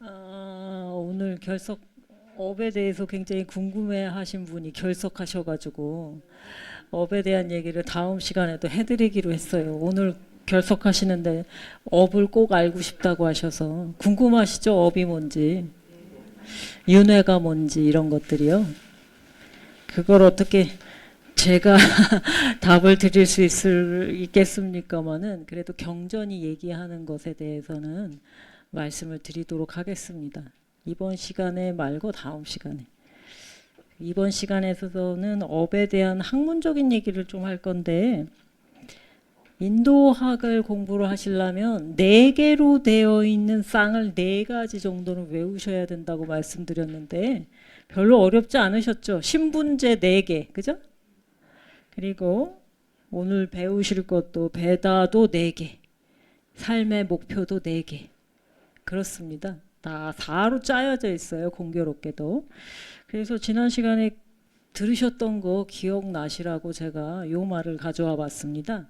오늘 업에 대해서 굉장히 궁금해하신 분이 결석하셔가지고 업에 대한 얘기를 다음 시간에도 해드리기로 했어요. 오늘 결석하시는데 업을 꼭 알고 싶다고 하셔서 궁금하시죠? 업이 뭔지, 윤회가 뭔지 이런 것들이요. 그걸 어떻게 제가 답을 드릴 수 있겠습니까마는 그래도 경전이 얘기하는 것에 대해서는 말씀을 드리도록 하겠습니다. 이번 시간에 말고 다음 시간에. 이번 시간에서는 업에 대한 학문적인 얘기를 좀 할 건데, 인도학을 공부를 하시려면 네 개로 되어 있는 쌍을 네 가지 정도는 외우셔야 된다고 말씀드렸는데 별로 어렵지 않으셨죠? 신분제 네 개, 그죠? 그리고 오늘 배우실 것도 베다도 네 개, 삶의 목표도 네 개. 그렇습니다. 다 4로 짜여져 있어요. 공교롭게도. 그래서 지난 시간에 들으셨던 거 기억나시라고 제가 요 말을 가져와 봤습니다.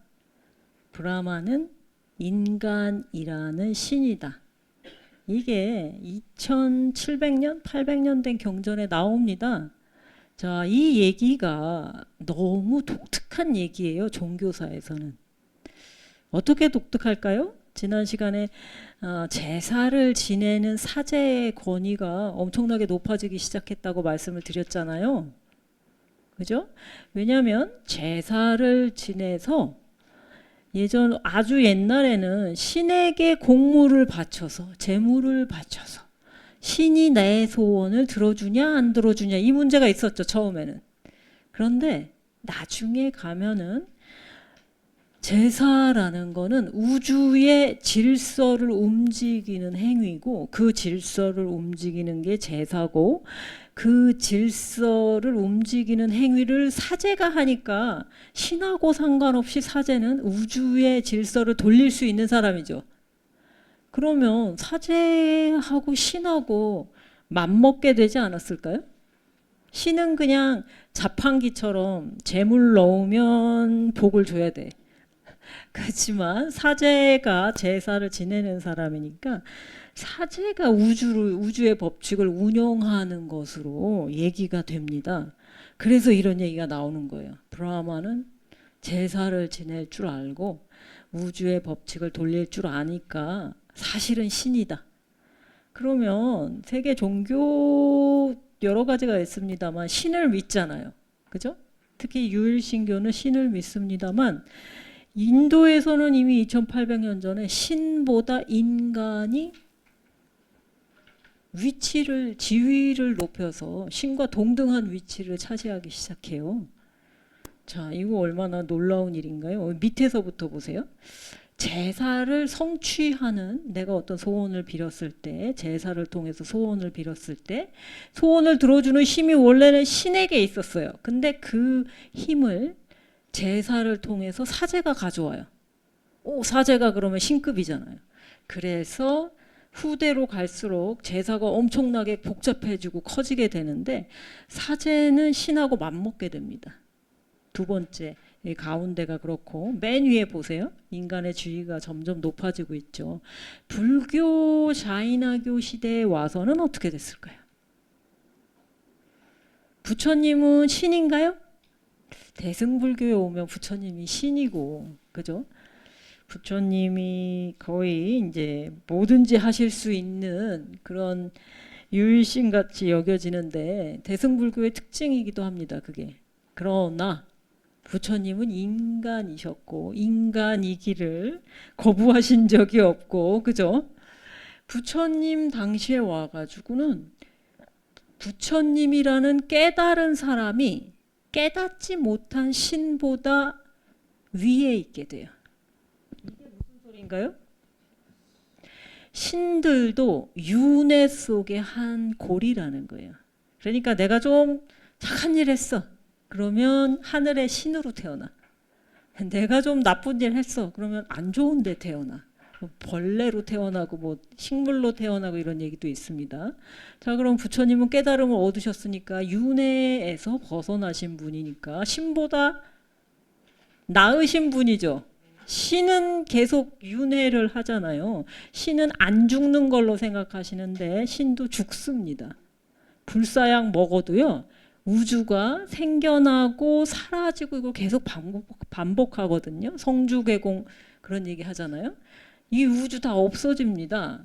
브라마는 인간이라는 신이다. 이게 2700년, 800년 된 경전에 나옵니다. 자, 이 얘기가 너무 독특한 얘기예요. 종교사에서는. 어떻게 독특할까요? 지난 시간에 제사를 지내는 사제의 권위가 엄청나게 높아지기 시작했다고 말씀을 드렸잖아요. 그죠? 왜냐하면 제사를 지내서 아주 옛날에는 신에게 공물을 바쳐서 제물을 바쳐서 신이 내 소원을 들어주냐 안 들어주냐 이 문제가 있었죠. 처음에는. 그런데 나중에 가면은 제사라는 거는 우주의 질서를 움직이는 행위고 그 질서를 움직이는 게 제사고 그 질서를 움직이는 행위를 사제가 하니까 신하고 상관없이 사제는 우주의 질서를 돌릴 수 있는 사람이죠. 그러면 사제하고 신하고 맞먹게 되지 않았을까요? 신은 그냥 자판기처럼 재물 넣으면 복을 줘야 돼. 그렇지만 사제가 제사를 지내는 사람이니까 사제가 우주의 법칙을 운영하는 것으로 얘기가 됩니다. 그래서 이런 얘기가 나오는 거예요. 브라마는 제사를 지낼 줄 알고 우주의 법칙을 돌릴 줄 아니까 사실은 신이다. 그러면 세계 종교 여러 가지가 있습니다만 신을 믿잖아요. 그죠? 특히 유일신교는 신을 믿습니다만 인도에서는 이미 2800년 전에 신보다 인간이 지위를 높여서 신과 동등한 위치를 차지하기 시작해요. 자, 이거 얼마나 놀라운 일인가요? 밑에서부터 보세요. 제사를 성취하는 내가 어떤 소원을 빌었을 때 제사를 통해서 소원을 빌었을 때 소원을 들어주는 힘이 원래는 신에게 있었어요. 근데 그 힘을 제사를 통해서 사제가 가져와요. 사제가 그러면 신급이잖아요. 그래서 후대로 갈수록 제사가 엄청나게 복잡해지고 커지게 되는데 사제는 신하고 맞먹게 됩니다. 두 번째, 이 가운데가 그렇고 맨 위에 보세요. 인간의 지위가 점점 높아지고 있죠. 불교, 자인화교 시대에 와서는 어떻게 됐을까요? 부처님은 신인가요? 대승불교에 오면 부처님이 신이고, 그죠? 부처님이 거의 이제 뭐든지 하실 수 있는 그런 유일신 같이 여겨지는데 대승불교의 특징이기도 합니다. 그게. 그러나 부처님은 인간이셨고 인간이기를 거부하신 적이 없고, 그죠? 부처님 당시에 와가지고는 부처님이라는 깨달은 사람이 깨닫지 못한 신보다 위에 있게 돼요. 이게 무슨 소리인가요? 신들도 윤회 속의 한 골이라는 거예요. 그러니까 내가 좀 착한 일 했어. 그러면 하늘의 신으로 태어나. 내가 좀 나쁜 일 했어. 그러면 안 좋은 데 태어나. 벌레로 태어나고 뭐 식물로 태어나고 이런 얘기도 있습니다. 자, 그럼 부처님은 깨달음을 얻으셨으니까 윤회에서 벗어나신 분이니까 신보다 나으신 분이죠. 신은 계속 윤회를 하잖아요. 신은 안 죽는 걸로 생각하시는데 신도 죽습니다. 불사약 먹어도요. 우주가 생겨나고 사라지고 이거 계속 반복하거든요. 성주개공 그런 얘기 하잖아요. 이 우주 다 없어집니다.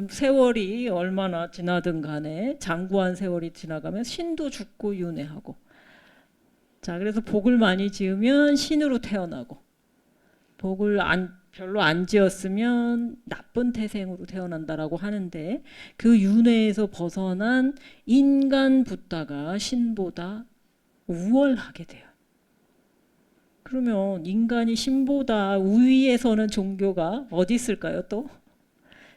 세월이 얼마나 지나든 간에 장구한 세월이 지나가면 신도 죽고 윤회하고. 자, 그래서 복을 많이 지으면 신으로 태어나고 복을 별로 안 지었으면 나쁜 태생으로 태어난다라고 하는데 그 윤회에서 벗어난 인간 붓다가 신보다 우월하게 돼요. 그러면 인간이 신보다 우위에 서는 종교가 어디 있을까요 또?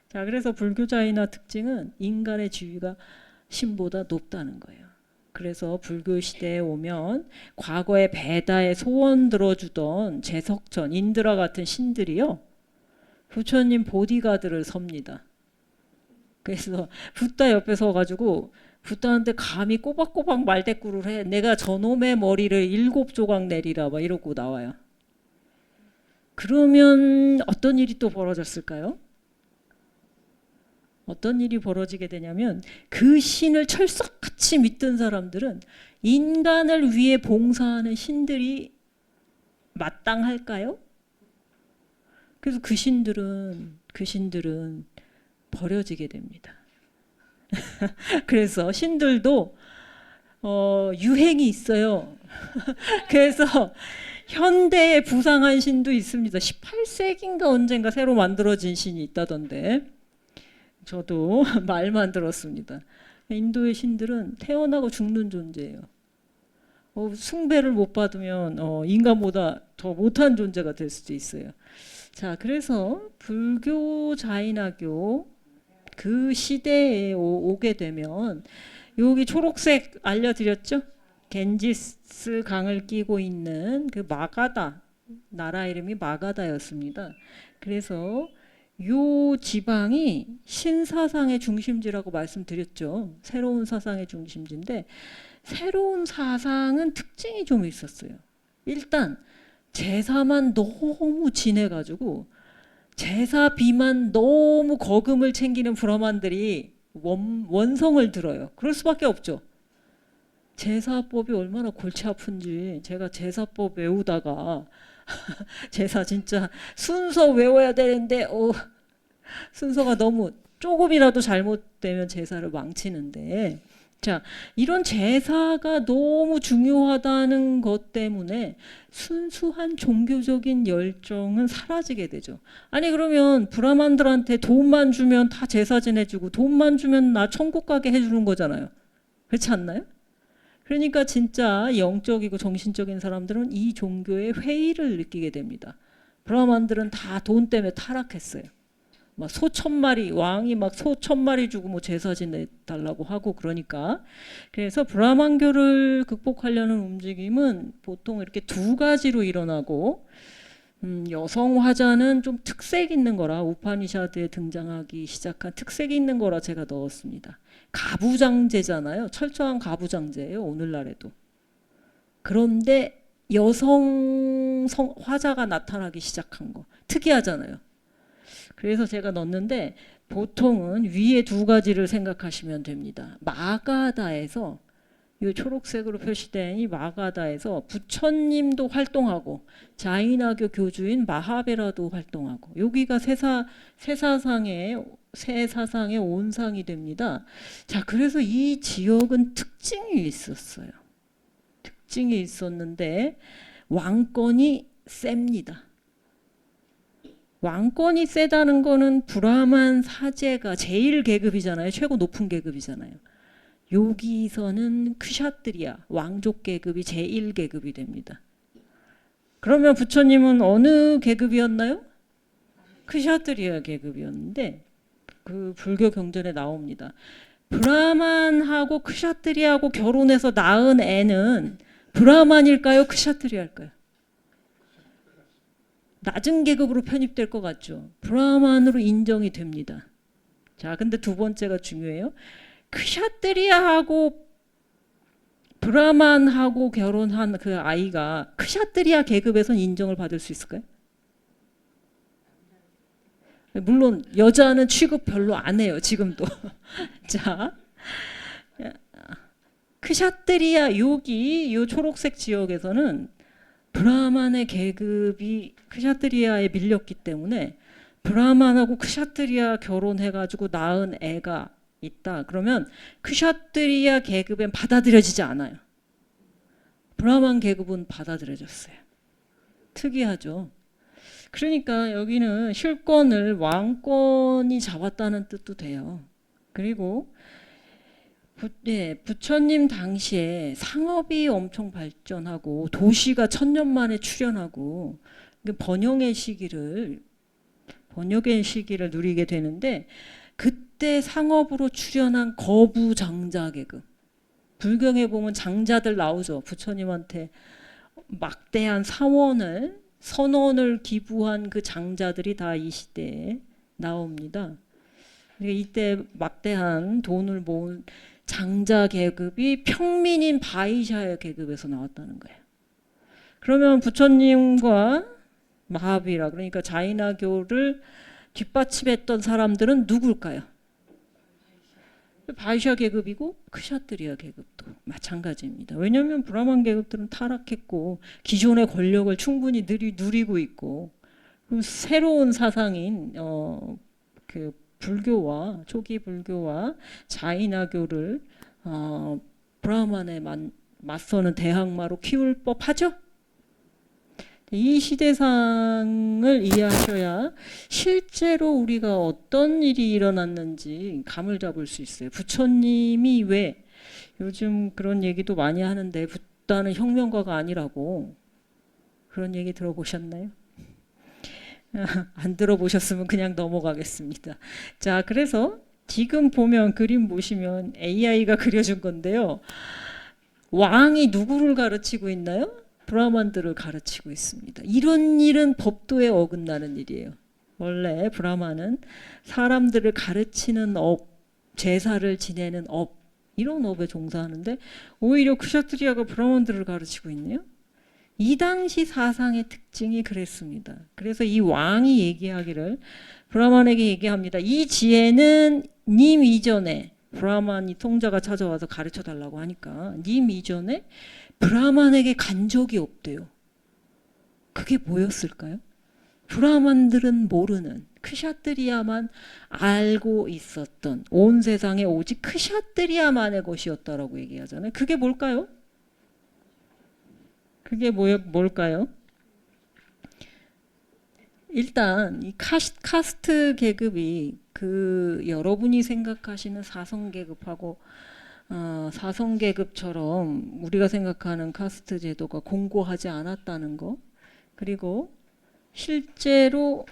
자, 그래서 불교자이나 특징은 인간의 지위가 신보다 높다는 거예요. 그래서 불교 시대에 오면 과거에 베다에 소원 들어주던 제석천, 인드라 같은 신들이요. 부처님 보디가드를 섭니다. 그래서 붓다 옆에 서가지고 붓다한테 감히 꼬박꼬박 말대꾸를 해. 내가 저놈의 머리를 7조각 내리라 막 이러고 나와요. 그러면 어떤 일이 또 벌어졌을까요? 어떤 일이 벌어지게 되냐면 그 신을 철석같이 믿던 사람들은 인간을 위해 봉사하는 신들이 마땅할까요? 그래서 그 신들은 버려지게 됩니다. 그래서 신들도 유행이 있어요. 그래서 현대에 부상한 신도 있습니다. 18세기인가 언젠가 새로 만들어진 신이 있다던데 저도 말만 들었습니다. 인도의 신들은 태어나고 죽는 존재예요. 숭배를 못 받으면 인간보다 더 못한 존재가 될 수도 있어요. 자, 그래서 불교 자인화교 그 시대에 오게 되면 여기 초록색 알려드렸죠? 겐지스 강을 끼고 있는 그 마가다, 나라 이름이 마가다였습니다. 그래서 요 지방이 신사상의 중심지라고 말씀드렸죠. 새로운 사상의 중심지인데 새로운 사상은 특징이 좀 있었어요. 일단 제사만 너무 진해가지고 제사비만 너무 거금을 챙기는 브라만들이 원성을 들어요. 그럴 수밖에 없죠. 제사법이 얼마나 골치 아픈지 제가 제사법 외우다가 제사 진짜 순서 외워야 되는데 순서가 너무 조금이라도 잘못되면 제사를 망치는데 자, 이런 제사가 너무 중요하다는 것 때문에 순수한 종교적인 열정은 사라지게 되죠. 아니 그러면 브라만들한테 돈만 주면 다 제사 지내주고 돈만 주면 나 천국 가게 해주는 거잖아요. 그렇지 않나요? 그러니까 진짜 영적이고 정신적인 사람들은 이 종교의 회의를 느끼게 됩니다. 브라만들은 다 돈 때문에 타락했어요. 막 소천 마리 왕이 막 소천 마리 주고 뭐 제사 지내달라고 하고 그러니까 그래서 브라만교를 극복하려는 움직임은 보통 이렇게 두 가지로 일어나고 여성 화자는 좀 특색 있는 거라 우파니샤드에 등장하기 시작한 특색이 있는 거라 제가 넣었습니다. 가부장제잖아요. 철저한 가부장제예요. 오늘날에도. 그런데 여성 화자가 나타나기 시작한 거 특이하잖아요. 그래서 제가 넣었는데 보통은 위에 두 가지를 생각하시면 됩니다. 마가다에서 이 초록색으로 표시된 이 마가다에서 부처님도 활동하고 자인화교 교주인 마하베라도 활동하고 여기가 새 사상의 온상이 됩니다. 자, 그래서 이 지역은 특징이 있었어요. 특징이 있었는데 왕권이 셉니다. 왕권이 세다는 거는 브라만 사제가 제일 계급이잖아요. 최고 높은 계급이잖아요. 여기서는 크샤트리아 왕족 계급이 제일 계급이 됩니다. 그러면 부처님은 어느 계급이었나요? 크샤트리아 계급이었는데 그 불교 경전에 나옵니다. 브라만하고 크샤트리아하고 결혼해서 낳은 애는 브라만일까요? 크샤트리아일까요? 낮은 계급으로 편입될 것 같죠. 브라만으로 인정이 됩니다. 자, 근데 두 번째가 중요해요. 크샤트리아하고 브라만하고 결혼한 그 아이가 크샤트리아 계급에선 인정을 받을 수 있을까요? 물론 여자는 취급 별로 안 해요. 지금도. 자, 크샤트리아 여기 요 초록색 지역에서는 브라만의 계급이 크샤트리아에 밀렸기 때문에 브라만하고 크샤트리아 결혼해가지고 낳은 애가 있다. 그러면 크샤트리아 계급엔 받아들여지지 않아요. 브라만 계급은 받아들여졌어요. 특이하죠. 그러니까 여기는 실권을 왕권이 잡았다는 뜻도 돼요. 그리고 부처님 당시에 상업이 엄청 발전하고 도시가 1000년 만에 출현하고 번영의 시기를 누리게 되는데 그때 상업으로 출현한 거부 장자 계급. 불경에 보면 장자들 나오죠. 부처님한테 막대한 선원을 기부한 그 장자들이 다 이 시대에 나옵니다. 그러니까 이때 막대한 돈을 모은 장자 계급이 평민인 바이샤의 계급에서 나왔다는 거예요. 그러면 부처님과 마하비라 그러니까 자이나교를 뒷받침했던 사람들은 누굴까요? 바이샤 계급이고 크샤트리아 계급도 마찬가지입니다. 왜냐하면 브라만 계급들은 타락했고 기존의 권력을 충분히 누리고 있고 새로운 사상인 그 불교와 초기 불교와 자이나교를 브라만에 맞서는 대항마로 키울 법하죠. 이 시대상을 이해하셔야 실제로 우리가 어떤 일이 일어났는지 감을 잡을 수 있어요. 부처님이 왜 요즘 그런 얘기도 많이 하는데 붓다는 혁명가가 아니라고 그런 얘기 들어보셨나요? 안 들어보셨으면 그냥 넘어가겠습니다. 자, 그래서 지금 보면 그림 보시면 AI가 그려준 건데요. 왕이 누구를 가르치고 있나요? 브라만들을 가르치고 있습니다. 이런 일은 법도에 어긋나는 일이에요. 원래 브라만은 사람들을 가르치는 업, 제사를 지내는 업, 이런 업에 종사하는데 오히려 크샤트리아가 브라만들을 가르치고 있네요. 이 당시 사상의 특징이 그랬습니다. 그래서 이 왕이 얘기하기를 브라만에게 얘기합니다. 이 지혜는 님 이전에 브라만이 통자가 찾아와서 가르쳐 달라고 하니까 님 이전에 브라만에게 간 적이 없대요. 그게 뭐였을까요? 브라만들은 모르는 크샤트리아만 알고 있었던 온 세상에 오직 크샤트리아만의 것이었다라고 얘기하잖아요. 그게 뭘까요? 그게 뭘까요? 일단 이 카스트 계급이 그 여러분이 생각하시는 사성 계급하고 사성 계급처럼 우리가 생각하는 카스트 제도가 공고하지 않았다는 거, 그리고 실제로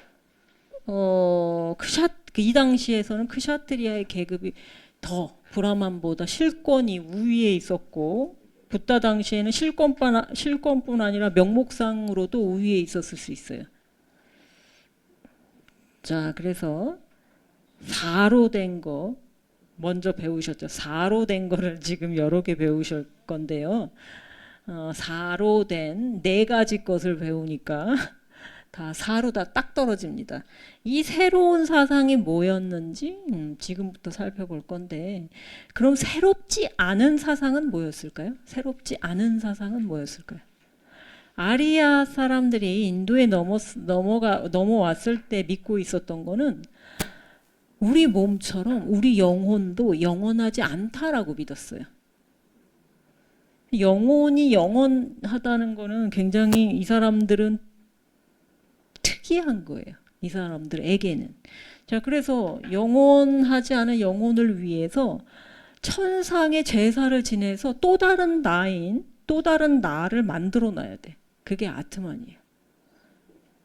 이 당시에서는 크샤트리아의 계급이 더 브라만보다 실권이 우위에 있었고 붓다 당시에는 실권뿐 아니라 명목상으로도 우위에 있었을 수 있어요. 자, 그래서 사로 된 거 먼저 배우셨죠. 사로 된 거를 지금 여러 개 배우실 건데요. 사로 된 4가지 것을 배우니까 다 사로 다 딱 떨어집니다. 이 새로운 사상이 뭐였는지 지금부터 살펴볼 건데, 그럼 새롭지 않은 사상은 뭐였을까요? 새롭지 않은 사상은 뭐였을까요? 아리아 사람들이 인도에 넘어왔을 때 믿고 있었던 거는 우리 몸처럼 우리 영혼도 영원하지 않다라고 믿었어요. 영혼이 영원하다는 거는 굉장히 이 사람들은 특이한 거예요. 이 사람들에게는. 자, 그래서 영원하지 않은 영혼을 위해서 천상의 제사를 지내서 또 다른 나를 만들어 놔야 돼. 그게 아트만이에요.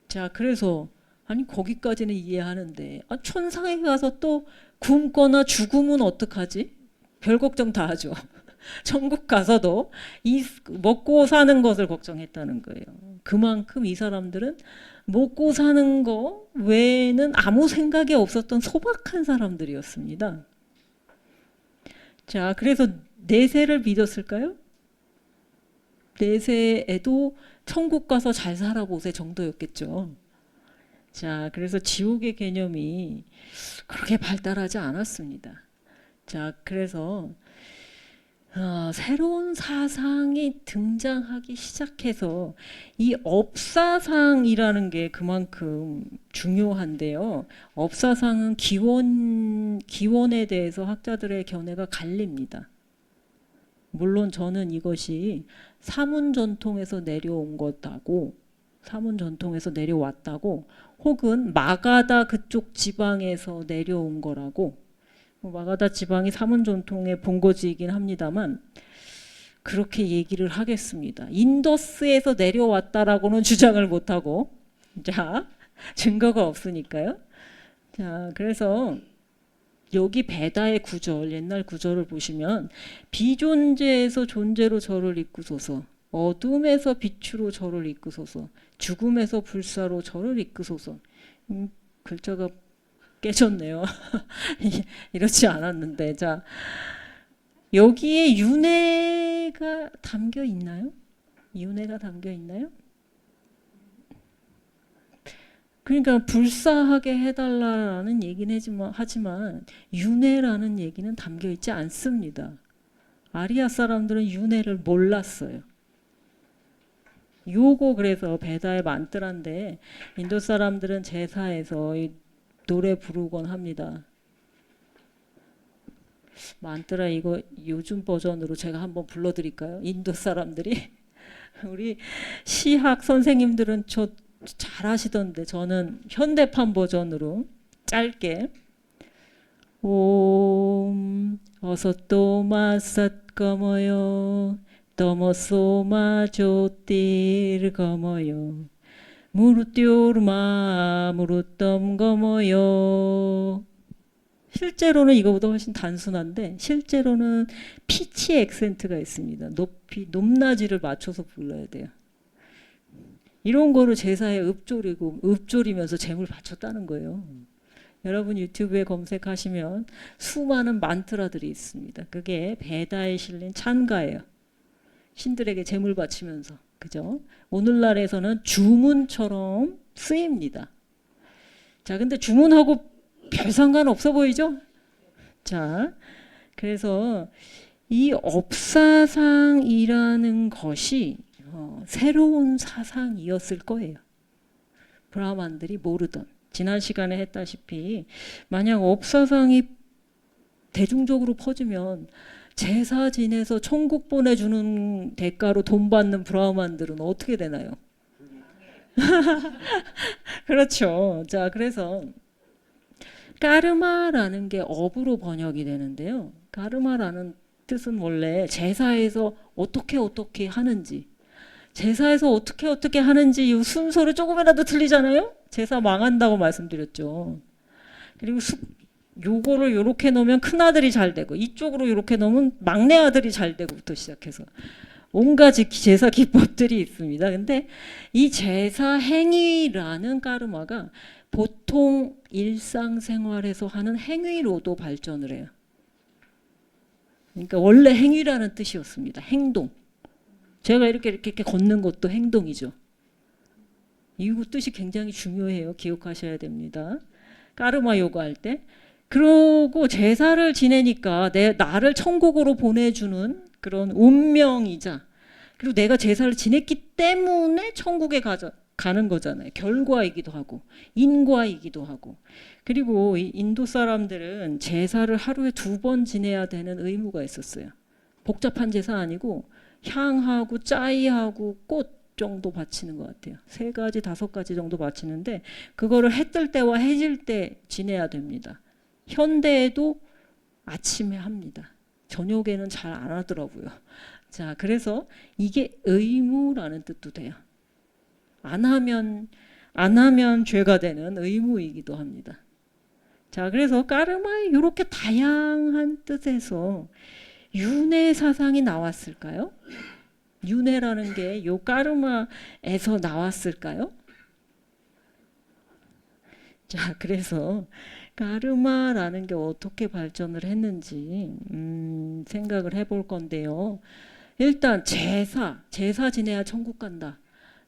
자, 그래서 아니 거기까지는 이해하는데 천상에 가서 또 굶거나 죽으면 어떡하지? 별 걱정 다 하죠. 천국 가서도 이 먹고 사는 것을 걱정했다는 거예요. 그만큼 이 사람들은 먹고 사는 거 외에는 아무 생각이 없었던 소박한 사람들이었습니다. 자, 그래서 내세를 믿었을까요? 내세에도 천국 가서 잘 살아보세 정도였겠죠. 자, 그래서 지옥의 개념이 그렇게 발달하지 않았습니다. 자, 그래서 새로운 사상이 등장하기 시작해서 이 업사상이라는 게 그만큼 중요한데요. 업사상은 기원에 대해서 학자들의 견해가 갈립니다. 물론 저는 이것이 사문 전통에서 내려온 것하고 사문 전통에서 내려왔다고 혹은 마가다 그쪽 지방에서 내려온 거라고 마가다 지방이 사문 전통의 본거지이긴 합니다만 그렇게 얘기를 하겠습니다. 인더스에서 내려왔다라고는 주장을 못하고 자 증거가 없으니까요. 자 그래서 여기 베다의 구절 옛날 구절을 보시면 비존재에서 존재로 저를 이끄소서 어둠에서 빛으로 저를 이끄소서 죽음에서 불사로 저를 이끄소서 글자가 깨졌네요. 이렇지 않았는데 자 여기에 윤회가 담겨 있나요? 윤회가 담겨 있나요? 그러니까 불사하게 해달라는 얘기는 하지만 윤회라는 얘기는 담겨 있지 않습니다. 아리아 사람들은 윤회를 몰랐어요. 요거 그래서 베다의 만트라인데 인도 사람들은 제사에서 이 노래 부르곤 합니다. 만트라 이거 요즘 버전으로 제가 한번 불러드릴까요? 인도 사람들이 우리 시학 선생님들은 저 잘하시던데 저는 현대판 버전으로 짧게 옴 어서또마 삿거머요 떠머소마 조띠르 거머요 무르띠오르마 무르덤거머요. 실제로는 이거보다 훨씬 단순한데 실제로는 피치 액센트가 있습니다. 높낮이를 맞춰서 불러야 돼요. 이런 거를 제사에 읊조리면서 재물 바쳤다는 거예요. 여러분 유튜브에 검색하시면 수많은 만트라들이 있습니다. 그게 베다에 실린 찬가예요. 신들에게 재물 바치면서 그죠? 오늘날에서는 주문처럼 쓰입니다. 자, 근데 주문하고 별 상관 없어 보이죠? 자, 그래서 이 업사상이라는 것이 새로운 사상이었을 거예요. 브라만들이 모르던. 지난 시간에 했다시피 만약 업사상이 대중적으로 퍼지면 제사 지내서 천국 보내주는 대가로 돈 받는 브라만들은 어떻게 되나요? 그렇죠. 자, 그래서 까르마라는 게 업으로 번역이 되는데요. 까르마라는 뜻은 원래 제사에서 어떻게 하는지 제사에서 어떻게 하는지 이 순서를 조금이라도 틀리잖아요. 제사 망한다고 말씀드렸죠. 그리고 요거를 요렇게 놓으면 큰아들이 잘 되고 이쪽으로 요렇게 놓으면 막내 아들이 잘 되고부터 시작해서 온갖 제사 기법들이 있습니다. 근데 이 제사 행위라는 까르마가 보통 일상생활에서 하는 행위로도 발전을 해요. 그러니까 원래 행위라는 뜻이었습니다. 행동. 제가 이렇게 걷는 것도 행동이죠. 이 뜻이 굉장히 중요해요. 기억하셔야 됩니다. 까르마 요구할 때. 그러고 제사를 지내니까 나를 천국으로 보내주는 그런 운명이자 그리고 내가 제사를 지냈기 때문에 천국에 가는 거잖아요. 결과이기도 하고 인과이기도 하고 그리고 이 인도 사람들은 제사를 하루에 2번 지내야 되는 의무가 있었어요. 복잡한 제사 아니고 향하고 짜이하고 꽃 정도 바치는 것 같아요. 3가지 5가지 정도 바치는데 그거를 해 뜰 때와 해질 때 지내야 됩니다. 현대에도 아침에 합니다. 저녁에는 잘 안 하더라고요. 자, 그래서 이게 의무라는 뜻도 돼요. 안 하면 죄가 되는 의무이기도 합니다. 자, 그래서 까르마에 이렇게 다양한 뜻에서 윤회 사상이 나왔을까요? 윤회라는 게 요 까르마에서 나왔을까요? 자, 그래서 까르마라는 게 어떻게 발전을 했는지 생각을 해볼 건데요. 일단 제사 지내야 천국 간다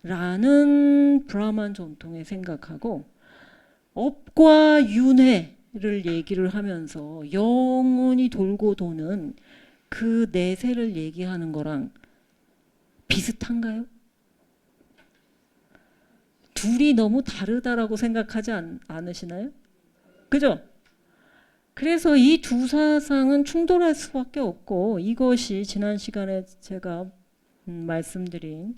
라는 브라만 전통의 생각하고 업과 윤회를 얘기를 하면서 영원히 돌고 도는 그 내세를 얘기하는 거랑 비슷한가요? 둘이 너무 다르다라고 생각하지 않으시나요? 그죠? 그래서 이 두 사상은 충돌할 수밖에 없고, 이것이 지난 시간에 제가 말씀드린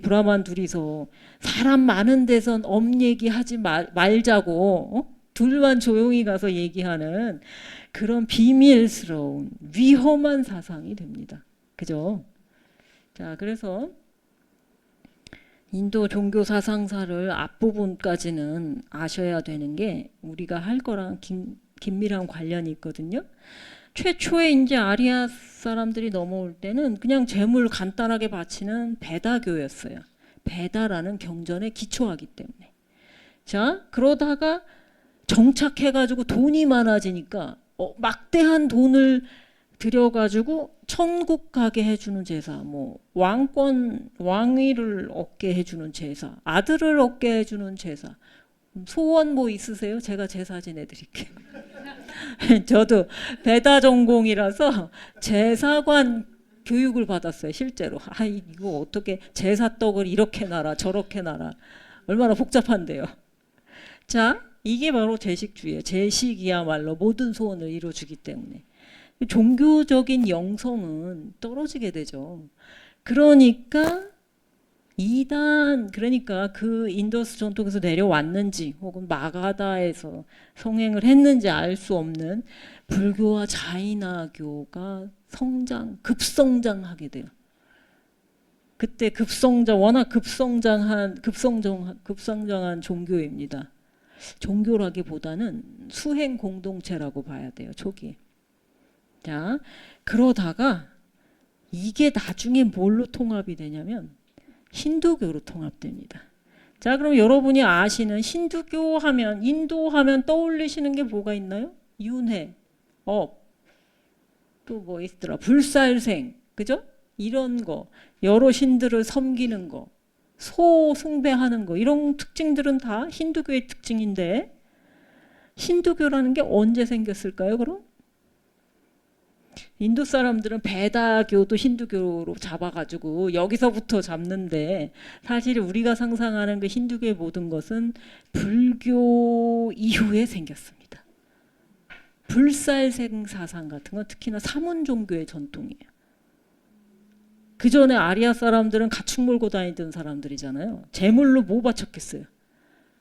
브라만 둘이서 사람 많은 데선 얘기하지 말자고 둘만 조용히 가서 얘기하는 그런 비밀스러운 위험한 사상이 됩니다. 그죠? 자, 그래서 인도 종교 사상사를 앞부분까지는 아셔야 되는 게 우리가 할 거랑 긴밀한 관련이 있거든요. 최초에 이제 아리아 사람들이 넘어올 때는 그냥 재물 간단하게 바치는 베다교였어요. 베다라는 경전에 기초하기 때문에. 자, 그러다가 정착해가지고 돈이 많아지니까 막대한 돈을 들여가지고 천국 가게 해주는 제사, 뭐 왕위를 얻게 해주는 제사, 아들을 얻게 해주는 제사. 소원 뭐 있으세요? 제가 제사 지내드릴게요. 저도 배다 전공이라서 제사관 교육을 받았어요. 실제로. 이거 어떻게 제사떡을 이렇게 놔라 저렇게 놔라. 얼마나 복잡한데요. 자, 이게 바로 제식주의예요. 제식이야말로 모든 소원을 이루어주기 때문에. 종교적인 영성은 떨어지게 되죠. 그러니까 그러니까 그 인더스 전통에서 내려왔는지 혹은 마가다에서 성행을 했는지 알 수 없는 불교와 자이나교가 급성장하게 돼요. 그때 워낙 급성장한 종교입니다. 종교라기보다는 수행 공동체라고 봐야 돼요, 초기에. 자, 그러다가 이게 나중에 뭘로 통합이 되냐면 힌두교로 통합됩니다. 자, 그럼 여러분이 아시는 힌두교 하면, 인도 하면 떠올리시는 게 뭐가 있나요? 윤회, 또 뭐 있더라, 불살생, 그죠? 이런 거, 여러 신들을 섬기는 거, 소 숭배하는 거, 이런 특징들은 다 힌두교의 특징인데, 힌두교라는 게 언제 생겼을까요, 그럼? 인도 사람들은 베다교도 힌두교로 잡아가지고 여기서부터 잡는데, 사실 우리가 상상하는 그 힌두교의 모든 것은 불교 이후에 생겼습니다. 불살생 사상 같은 건 특히나 사문 종교의 전통이에요. 그 전에 아리아 사람들은 가축 몰고 다니던 사람들이잖아요. 제물로 뭐 바쳤겠어요?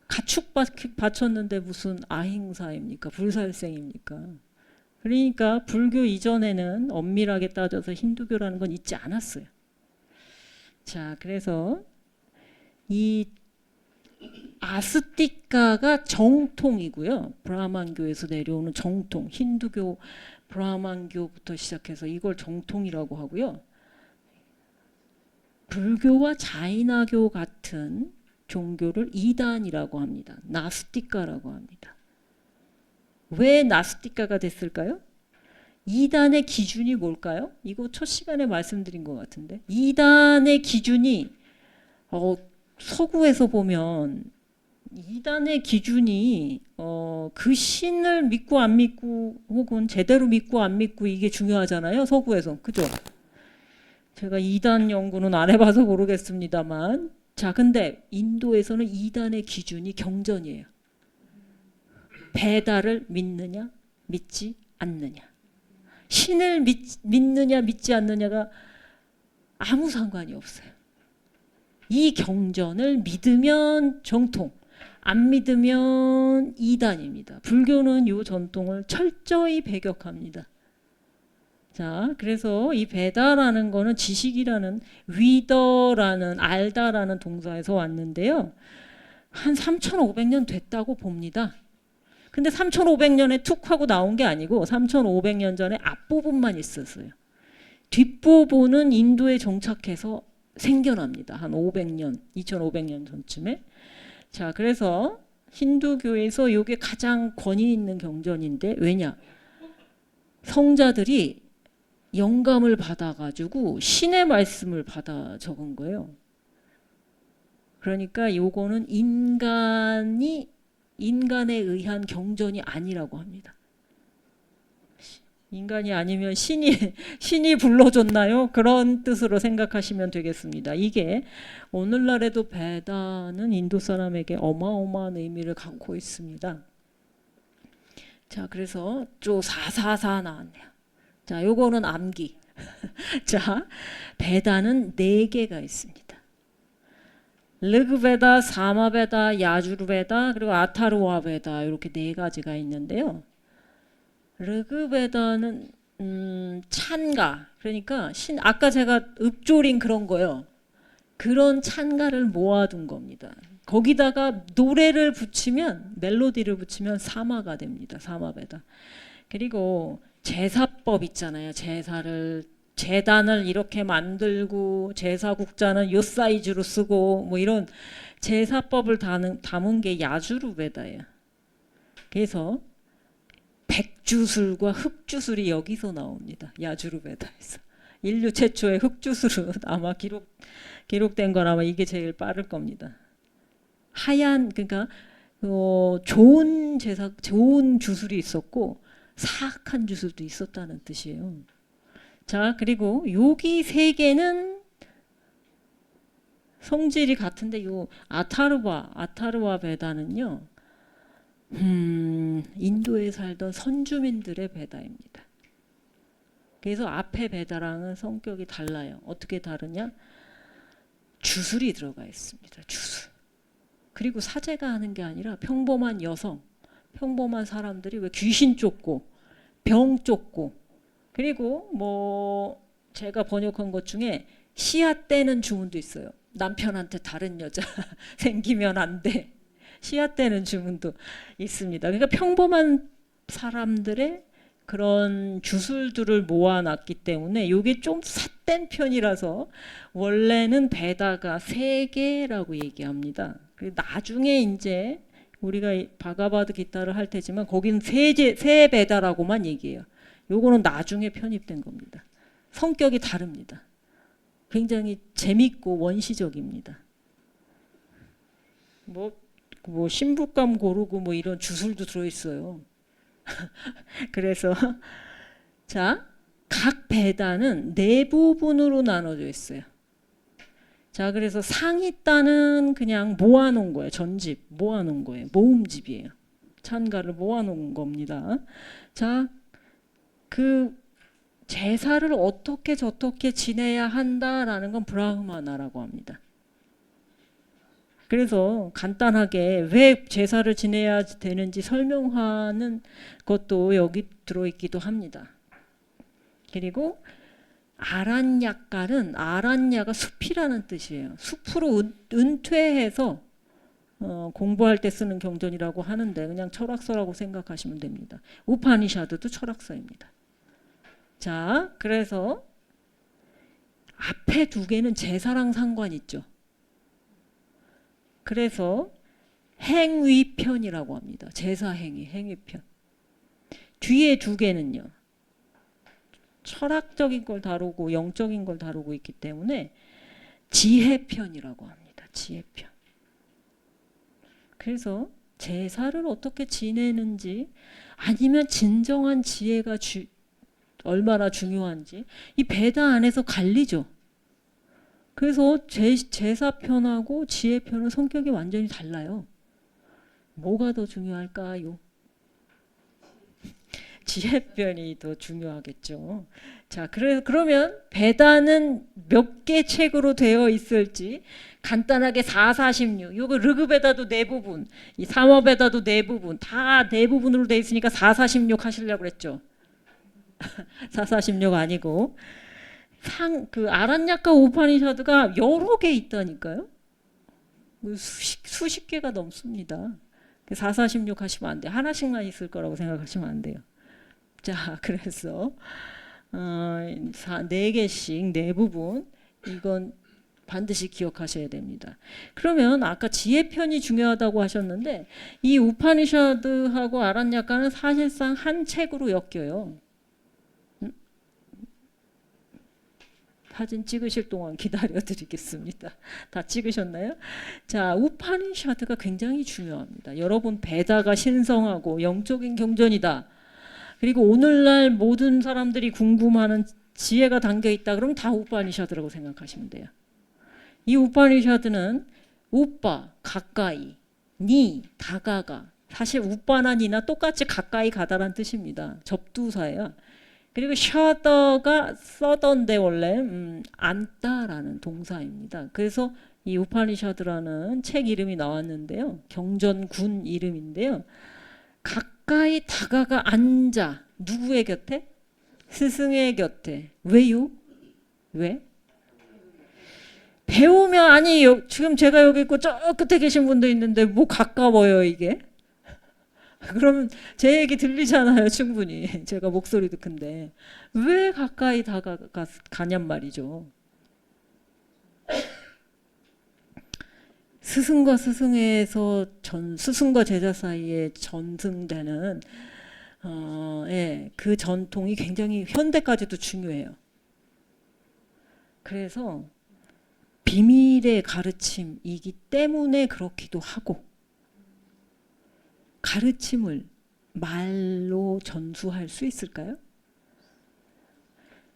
가축 바쳤는데 무슨 아행사입니까? 불살생입니까? 그러니까 불교 이전에는 엄밀하게 따져서 힌두교라는 건 있지 않았어요. 자, 그래서 이 아스티카가 정통이고요. 브라만교에서 내려오는 정통, 힌두교, 브라만교부터 시작해서 이걸 정통이라고 하고요. 불교와 자이나교 같은 종교를 이단이라고 합니다. 나스티카라고 합니다. 왜 나스티카가 됐을까요? 이단의 기준이 뭘까요? 이거 첫 시간에 말씀드린 것 같은데, 이단의 기준이 서구에서 보면 이단의 기준이 그 신을 믿고 안 믿고 혹은 제대로 믿고 안 믿고 이게 중요하잖아요. 서구에서. 그죠? 제가 이단 연구는 안 해봐서 모르겠습니다만, 자, 근데 인도에서는 이단의 기준이 경전이에요. 베다를 믿느냐 믿지 않느냐, 신을 믿느냐 믿지 않느냐가 아무 상관이 없어요. 이 경전을 믿으면 정통, 안 믿으면 이단입니다. 불교는 이 전통을 철저히 배격합니다. 자, 그래서 이 베다라는 거는 지식이라는, 위더라는, 알다라는 동사에서 왔는데요. 한 3,500년 됐다고 봅니다. 근데 3,500년에 툭 하고 나온 게 아니고 3,500년 전에 앞부분만 있었어요. 뒷부분은 인도에 정착해서 생겨납니다. 한 500년, 2,500년 전쯤에. 자, 그래서 힌두교에서 이게 가장 권위 있는 경전인데, 왜냐? 성자들이 영감을 받아가지고 신의 말씀을 받아 적은 거예요. 그러니까 요거는 인간이 인간에 의한 경전이 아니라고 합니다. 인간이 아니면 신이 불러줬나요? 그런 뜻으로 생각하시면 되겠습니다. 이게 오늘날에도 베다는 인도 사람에게 어마어마한 의미를 갖고 있습니다. 자, 그래서 조 444 나왔네요. 자, 요거는 암기. 자, 베다는 4개가 있습니다. 르그베다, 사마베다, 야주르베다, 그리고 아타르와베다 이렇게 4가지가 있는데요. 르그베다는 찬가, 그러니까 아까 제가 읊조린 그런 거요. 그런 찬가를 모아둔 겁니다. 거기다가 노래를 붙이면, 멜로디를 붙이면 사마가 됩니다. 사마베다. 그리고 제사법 있잖아요. 제단을 이렇게 만들고 제사국자는 요 사이즈로 쓰고 뭐 이런 제사법을 담은 게 야주르베다예요. 그래서 백주술과 흑주술이 여기서 나옵니다. 야주르베다에서. 인류 최초의 흑주술은 아마 기록된 건 아마 이게 제일 빠를 겁니다. 하얀, 그러니까 좋은 주술이 있었고 사악한 주술도 있었다는 뜻이에요. 자, 그리고 여기 3개는 성질이 같은데 요 아타르와 베다는요. 인도에 살던 선주민들의 베다입니다. 그래서 앞에 베다랑은 성격이 달라요. 어떻게 다르냐? 주술이 들어가 있습니다. 주술. 그리고 사제가 하는 게 아니라 평범한 여성, 평범한 사람들이 왜 귀신 쫓고 병 쫓고, 그리고 뭐 제가 번역한 것 중에 씨앗 떼는 주문도 있어요. 남편한테 다른 여자 생기면 안 돼. 씨앗 떼는 주문도 있습니다. 그러니까 평범한 사람들의 그런 주술들을 모아놨기 때문에 이게 좀 삿된 편이라서 원래는 베다가 3개라고 얘기합니다. 나중에 이제 우리가 바가바드 기타를 할 테지만 거기는 세 베다라고만 얘기해요. 요거는 나중에 편입된 겁니다. 성격이 다릅니다. 굉장히 재밌고 원시적입니다. 뭐 신부감 고르고 뭐 이런 주술도 들어있어요. 그래서 자, 각 베다는 4부분으로 나눠져 있어요. 자, 그래서 상이따는 그냥 모아놓은 거예요. 전집 모아놓은 거예요. 모음집이에요. 찬가를 모아놓은 겁니다. 자, 그 제사를 어떻게 저떻게 지내야 한다라는 건 브라흐마나라고 합니다. 그래서 간단하게 왜 제사를 지내야 되는지 설명하는 것도 여기 들어있기도 합니다. 그리고 아란야가 숲이라는 뜻이에요. 숲으로 은퇴해서 공부할 때 쓰는 경전이라고 하는데 그냥 철학서라고 생각하시면 됩니다. 우파니샤드도 철학서입니다. 자, 그래서 앞에 2개는 제사랑 상관 있죠. 그래서 행위편이라고 합니다. 행위편. 뒤에 2개는요. 철학적인 걸 다루고 영적인 걸 다루고 있기 때문에 지혜편이라고 합니다. 지혜편. 그래서 제사를 어떻게 지내는지 아니면 진정한 지혜가 얼마나 중요한지 이 베다 안에서 갈리죠. 그래서 제사편하고 지혜편은 성격이 완전히 달라요. 뭐가 더 중요할까요? 지혜편이 더 중요하겠죠. 자, 그러면 베다는 몇 개 책으로 되어 있을지 간단하게 446, 요거 르그베다도 4부분, 이 사마베다도 4부분, 다 4부분으로 되어 있으니까 446 하시려고 그랬죠. 446 아니고 그 아란야카 우파니샤드가 여러 개 있다니까요. 수십 개가 넘습니다. 446 하시면 안 돼요. 하나씩만 있을 거라고 생각하시면 안 돼요. 자, 그래서 4개씩 4부분 이건 반드시 기억하셔야 됩니다. 그러면 아까 지혜편이 중요하다고 하셨는데 이 우파니샤드하고 아란야카는 사실상 한 책으로 엮여요. 사진 찍으실 동안 기다려 드리겠습니다. 다 찍으셨나요? 자, 우파니샤드가 굉장히 중요합니다. 여러분 베다가 신성하고 영적인 경전이다. 그리고 오늘날 모든 사람들이 궁금하는 지혜가 담겨 있다. 그럼 다 우파니샤드라고 생각하시면 돼요. 이 우파니샤드는 우빠, 가까이, 니, 다가가. 사실 우빠나 니나 똑같이 가까이 가다란 뜻입니다. 접두사예요. 그리고 샤더가 써던데 원래 앉다라는 동사입니다. 그래서 이 우파니샤드라는 책 이름이 나왔는데요. 경전군 이름인데요. 가까이 다가가 앉아. 누구의 곁에? 스승의 곁에. 왜요? 왜? 배우면 아니 지금 제가 여기 있고 저 끝에 계신 분도 있는데 뭐 가까워요 이게? 그러면 제 얘기 들리잖아요 충분히. 제가 목소리도 큰데 왜 가까이 다가가냔 말이죠. 스승과 스승에서 스승과 제자 사이에 전승되는 그 전통이 굉장히 현대까지도 중요해요. 그래서 비밀의 가르침이기 때문에 그렇기도 하고 가르침을 말로 전수할 수 있을까요?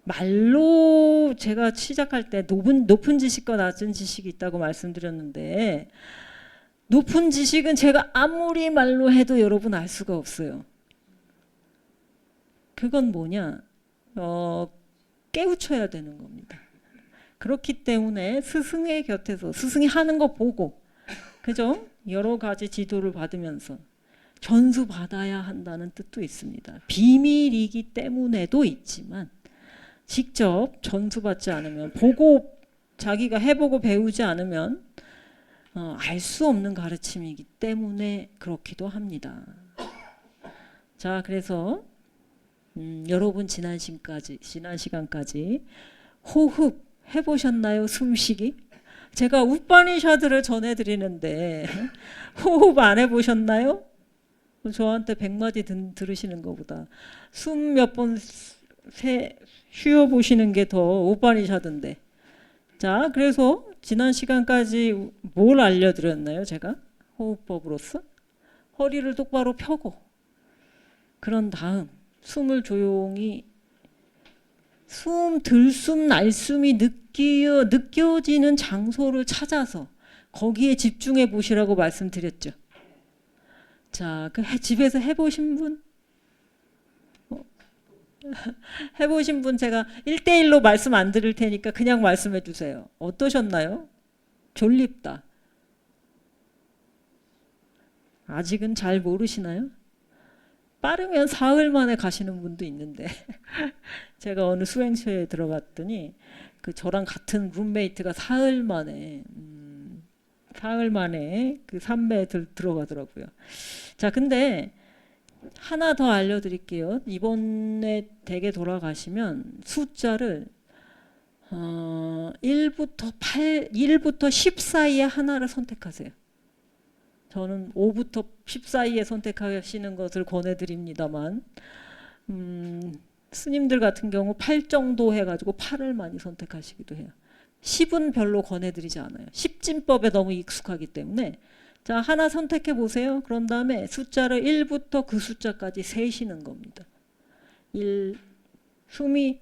말로 제가 시작할 때 높은 지식과 낮은 지식이 있다고 말씀드렸는데 높은 지식은 제가 아무리 말로 해도 여러분 알 수가 없어요. 그건 뭐냐? 깨우쳐야 되는 겁니다. 그렇기 때문에 스승의 곁에서 스승이 하는 거 보고 그죠? 여러 가지 지도를 받으면서 전수받아야 한다는 뜻도 있습니다. 비밀이기 때문에도 있지만 직접 전수받지 않으면 보고 자기가 해보고 배우지 않으면 알 수 없는 가르침이기 때문에 그렇기도 합니다. 자, 그래서 여러분 지난 시간까지 호흡 해보셨나요? 숨쉬기? 제가 우파니샤드를 전해드리는데 호흡 안 해보셨나요? 저한테 100마디 들으시는 것보다 숨 몇 번 쉬어보시는 게 더 우파니샤드인데. 자, 그래서 지난 시간까지 뭘 알려드렸나요? 제가 호흡법으로서 허리를 똑바로 펴고 그런 다음 숨을 조용히 들숨 날숨이 느껴지는 장소를 찾아서 거기에 집중해 보시라고 말씀드렸죠. 자, 집에서 해보신 분? 해보신 분 제가 1대1로 말씀 안 드릴 테니까 그냥 말씀해 주세요. 어떠셨나요? 졸립다. 아직은 잘 모르시나요? 빠르면 사흘 만에 가시는 분도 있는데 제가 어느 수행소에 들어갔더니 저랑 같은 룸메이트가 사흘 만에 그 삼배에 들어가더라고요. 자, 근데 하나 더 알려드릴게요. 이번에 댁에 돌아가시면 숫자를 1부터 10 사이에 하나를 선택하세요. 저는 5부터 10 사이에 선택하시는 것을 권해드립니다만 스님들 같은 경우 8 정도 해가지고 8을 많이 선택하시기도 해요. 10은 별로 권해드리지 않아요. 10진법에 너무 익숙하기 때문에. 자, 하나 선택해 보세요. 그런 다음에 숫자를 1부터 그 숫자까지 세시는 겁니다. 1, 숨이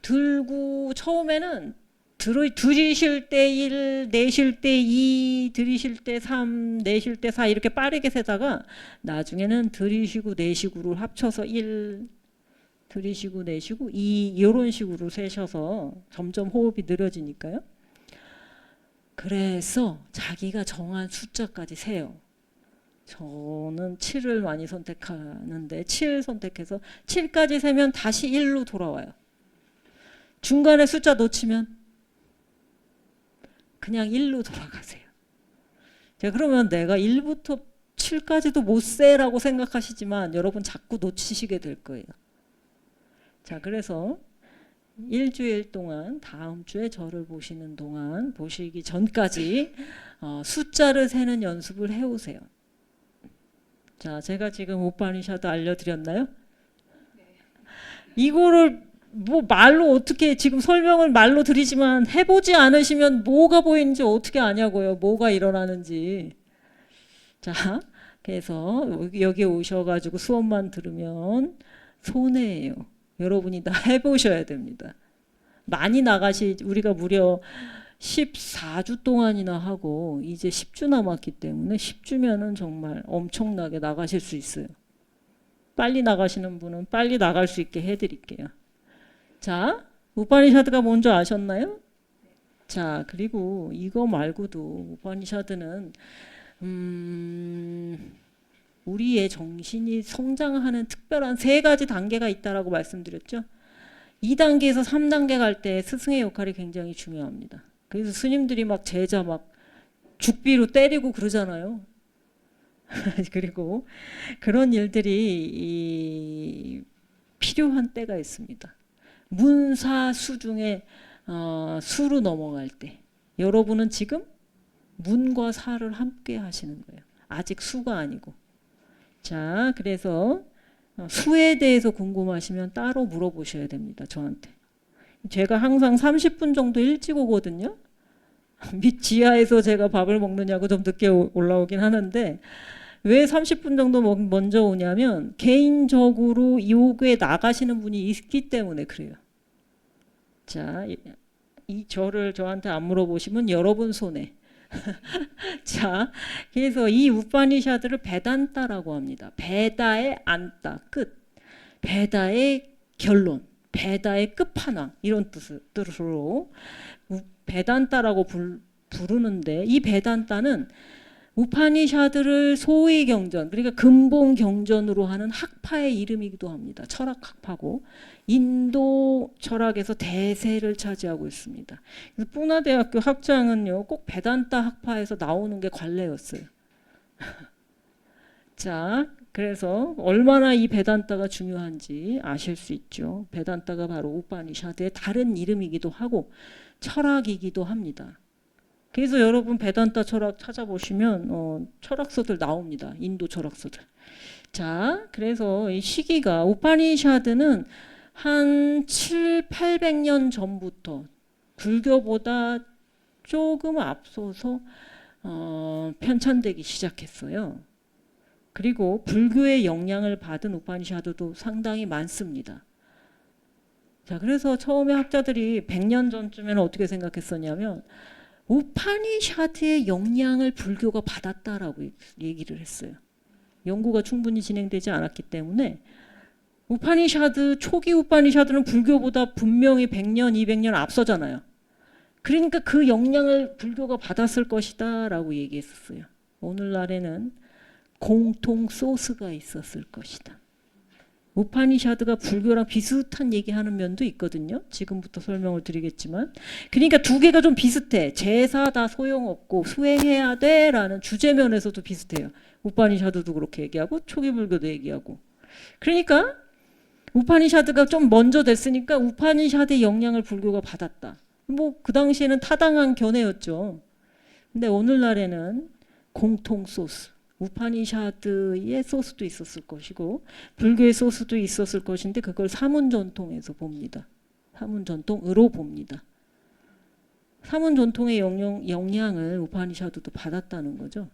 들고 처음에는 들이쉴 때 1, 내쉴 때 2, 들이쉴 때 3, 내쉴 때 4 이렇게 빠르게 세다가 나중에는 들이쉬고 내쉬고를 합쳐서 1, 들이쉬고 내쉬고 2 이런 식으로 세셔서 점점 호흡이 느려지니까요. 그래서 자기가 정한 숫자까지 세요. 저는 7을 많이 선택하는데 7 선택해서 7까지 세면 다시 1로 돌아와요. 중간에 숫자 놓치면 그냥 1로 돌아가세요. 자, 그러면 내가 1부터 7까지도 못 세라고 생각하시지만 여러분 자꾸 놓치시게 될 거예요. 자, 그래서 일주일 동안 다음 주에 저를 보시는 동안 보시기 전까지 숫자를 세는 연습을 해오세요. 자, 제가 지금 우파니샤드 알려드렸나요? 이거를 뭐 말로 어떻게 지금 설명을 말로 드리지만 해보지 않으시면 뭐가 보이는지 어떻게 아냐고요. 뭐가 일어나는지. 자, 그래서 여기 오셔가지고 수업만 들으면 손해예요. 여러분이 다 해보셔야 됩니다. 많이 우리가 무려 14주 동안이나 하고 이제 10주 남았기 때문에 10주면은 정말 엄청나게 나가실 수 있어요. 빨리 나가시는 분은 빨리 나갈 수 있게 해드릴게요. 자, 우파니샤드가 뭔지 아셨나요? 자, 그리고 이거 말고도 우파니샤드는 우리의 정신이 성장하는 특별한 3가지 단계가 있다라고 말씀드렸죠. 2단계에서 3단계 갈 때 스승의 역할이 굉장히 중요합니다. 그래서 스님들이 막 제자 막 죽비로 때리고 그러잖아요. 그리고 그런 일들이 필요한 때가 있습니다. 문사 수 중에 수로 넘어갈 때 여러분은 지금 문과 사를 함께 하시는 거예요. 아직 수가 아니고. 자, 그래서 수에 대해서 궁금하시면 따로 물어보셔야 됩니다. 저한테. 제가 항상 30분 정도 일찍 오거든요. 밑 지하에서 제가 밥을 먹느냐고 좀 늦게 올라오긴 하는데 왜 30분 정도 먼저 오냐면 개인적으로 요구에 나가시는 분이 있기 때문에 그래요. 자, 저한테 안 물어보시면 여러분 손에. 자, 그래서 이 우파니샤드를 베단타라고 합니다. 베다의 안타, 끝. 베다의 결론, 베다의 끝판왕 이런 뜻으로 베단타라고 부르는데 이 베단타는 우파니샤드를 소위 경전, 그러니까 근본 경전으로 하는 학파의 이름이기도 합니다. 철학 학파고 인도 철학에서 대세를 차지하고 있습니다. 그래서 뿌나대학교 학장은요, 꼭 베단타 학파에서 나오는 게 관례였어요. 자, 그래서 얼마나 이 베단타가 중요한지 아실 수 있죠. 베단타가 바로 우파니샤드의 다른 이름이기도 하고 철학이기도 합니다. 그래서 여러분 베단타 철학 찾아보시면 철학서들 나옵니다. 인도 철학서들. 자, 그래서 이 시기가 우파니샤드는 한 800년 전부터 불교보다 조금 앞서서 편찬되기 시작했어요. 그리고 불교의 영향을 받은 우파니샤드도 상당히 많습니다. 자, 그래서 처음에 학자들이 100년 전쯤에는 어떻게 생각했었냐면 우파니샤드의 영향을 불교가 받았다라고 얘기를 했어요. 연구가 충분히 진행되지 않았기 때문에 초기 우파니샤드는 불교보다 분명히 100년, 200년 앞서잖아요. 그러니까 그 영향을 불교가 받았을 것이다 라고 얘기했었어요. 오늘날에는 공통 소스가 있었을 것이다. 우파니샤드가 불교랑 비슷한 얘기하는 면도 있거든요. 지금부터 설명을 드리겠지만. 그러니까 두 개가 좀 비슷해. 제사 다 소용없고 수행해야 돼 라는 주제면에서도 비슷해요. 우파니샤드도 그렇게 얘기하고 초기 불교도 얘기하고. 그러니까 우파니샤드가 좀 먼저 됐으니까 우파니샤드의 영향을 불교가 받았다. 뭐 그 당시에는 타당한 견해였죠. 근데 오늘날에는 공통 소스. 우파니샤드의 소스도 있었을 것이고 불교의 소스도 있었을 것인데 그걸 사문전통에서 봅니다. 사문전통으로 봅니다. 사문전통의 영향을 우파니샤드도 받았다는 거죠.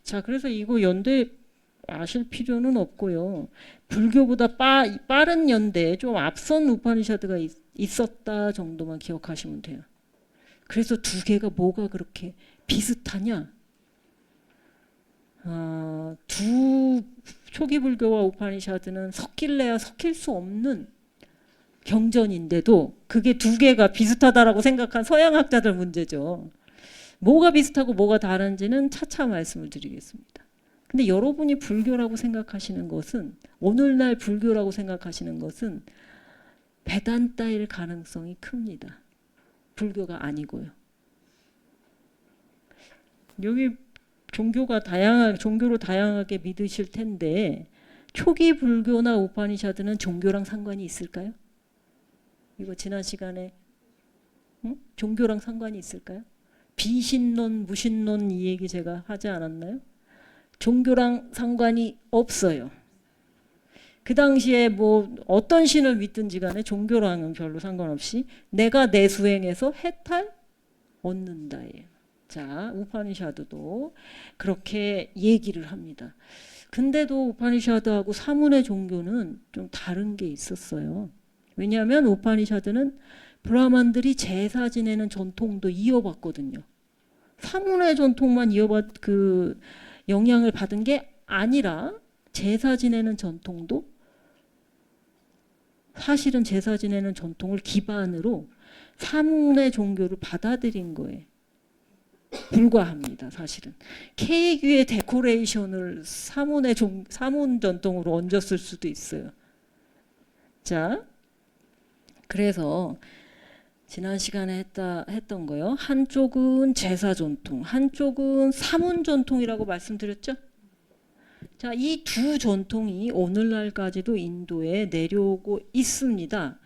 자, 그래서 이거 연대 아실 필요는 없고요. 불교보다 빠른 연대에 좀 앞선 우파니샤드가 있었다 정도만 기억하시면 돼요. 그래서 두 개가 뭐가 그렇게 비슷하냐? 두 초기 불교와 우파니샤드는 섞일래야 섞일 수 없는 경전인데도 그게 두 개가 비슷하다라고 생각한 서양학자들 문제죠. 뭐가 비슷하고 뭐가 다른지는 차차 말씀을 드리겠습니다. 근데 여러분이 불교라고 생각하시는 것은 오늘날 불교라고 생각하시는 것은 베단타일 가능성이 큽니다. 불교가 아니고요. 여기 종교로 다양하게 믿으실 텐데 초기 불교나 우파니샤드는 종교랑 상관이 있을까요? 이거 지난 시간에 종교랑 상관이 있을까요? 비신론, 무신론 이 얘기 제가 하지 않았나요? 종교랑 상관이 없어요. 그 당시에 뭐 어떤 신을 믿든지 간에 종교랑은 별로 상관없이 내가 내 수행에서 해탈 얻는다예요. 자, 우파니샤드도 그렇게 얘기를 합니다. 근데도 우파니샤드하고 사문의 종교는 좀 다른 게 있었어요. 왜냐하면 우파니샤드는 브라만들이 제사 지내는 전통도 이어받거든요. 사문의 전통만 이어받 그 영향을 받은 게 아니라 제사 지내는 전통도 사실은 제사 지내는 전통을 기반으로 사문의 종교를 받아들인 거에 불과합니다. 사실은 케이크의 데코레이션을 사문 전통으로 얹었을 수도 있어요. 자, 그래서 지난 시간에 했던 거요. 한쪽은 제사 전통, 한쪽은 사문 전통이라고 말씀드렸죠. 자, 이 두 전통이 오늘날까지도 인도에 내려오고 있습니다.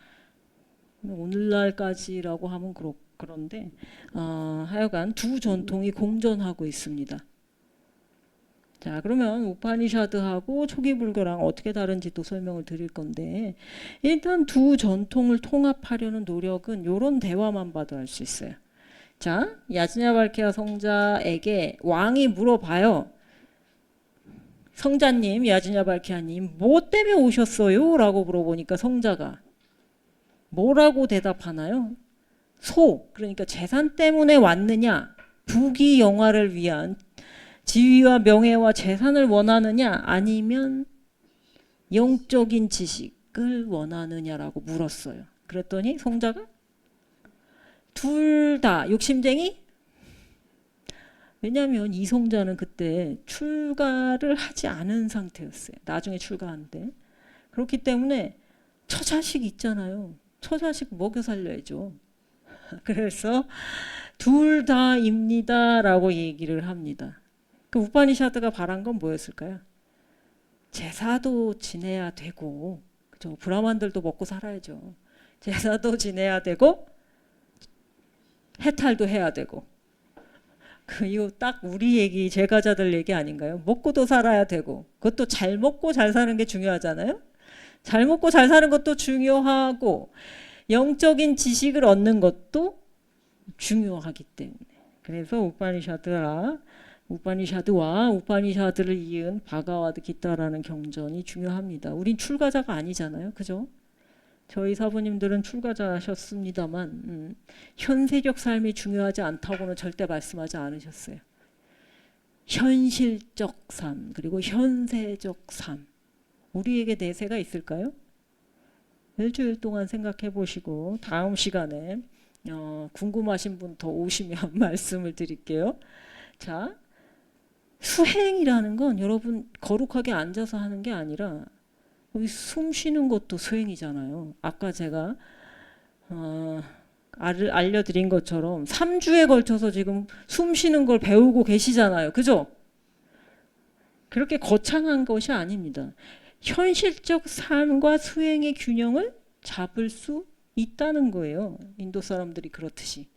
오늘날까지라고 하면 그런데 하여간 두 전통이 공존하고 있습니다. 자, 그러면 우파니샤드하고 초기 불교랑 어떻게 다른지 또 설명을 드릴 건데 일단 두 전통을 통합하려는 노력은 이런 대화만 봐도 알 수 있어요. 자, 야즈냐발키아 성자에게 왕이 물어봐요. 성자님, 야즈냐발키아님, 뭐 때문에 오셨어요? 라고 물어보니까 성자가 뭐라고 대답하나요? 그러니까 재산 때문에 왔느냐? 부귀 영화를 위한 지위와 명예와 재산을 원하느냐? 아니면 영적인 지식을 원하느냐라고 물었어요. 그랬더니 성자가 둘 다 욕심쟁이? 왜냐하면 이 성자는 그때 출가를 하지 않은 상태였어요. 나중에 출가한데. 그렇기 때문에 처자식 있잖아요. 처자식 먹여 살려야죠. 그래서 둘 다입니다라고 얘기를 합니다. 그 우파니샤드가 바란 건 뭐였을까요? 제사도 지내야 되고, 그죠? 브라만들도 먹고 살아야죠. 제사도 지내야 되고, 해탈도 해야 되고. 이거 딱 우리 얘기, 제가자들 얘기 아닌가요? 먹고도 살아야 되고, 그것도 잘 먹고 잘 사는 게 중요하잖아요. 잘 먹고 잘 사는 것도 중요하고, 영적인 지식을 얻는 것도 중요하기 때문에. 그래서 우파니샤드와 우파니샤드를 이은 바가와드 기타라는 경전이 중요합니다. 우린 출가자가 아니잖아요. 그죠? 저희 사부님들은 출가자셨습니다만 현세적 삶이 중요하지 않다고는 절대 말씀하지 않으셨어요. 현실적 삶 그리고 현세적 삶. 우리에게 내세가 있을까요? 일주일 동안 생각해 보시고 다음 시간에 궁금하신 분 더 오시면 말씀을 드릴게요. 자, 수행이라는 건 여러분 거룩하게 앉아서 하는 게 아니라 숨 쉬는 것도 수행이잖아요. 아까 제가 알려드린 것처럼 3주에 걸쳐서 지금 숨 쉬는 걸 배우고 계시잖아요. 그죠? 그렇게 거창한 것이 아닙니다. 현실적 삶과 수행의 균형을 잡을 수 있다는 거예요. 인도 사람들이 그렇듯이.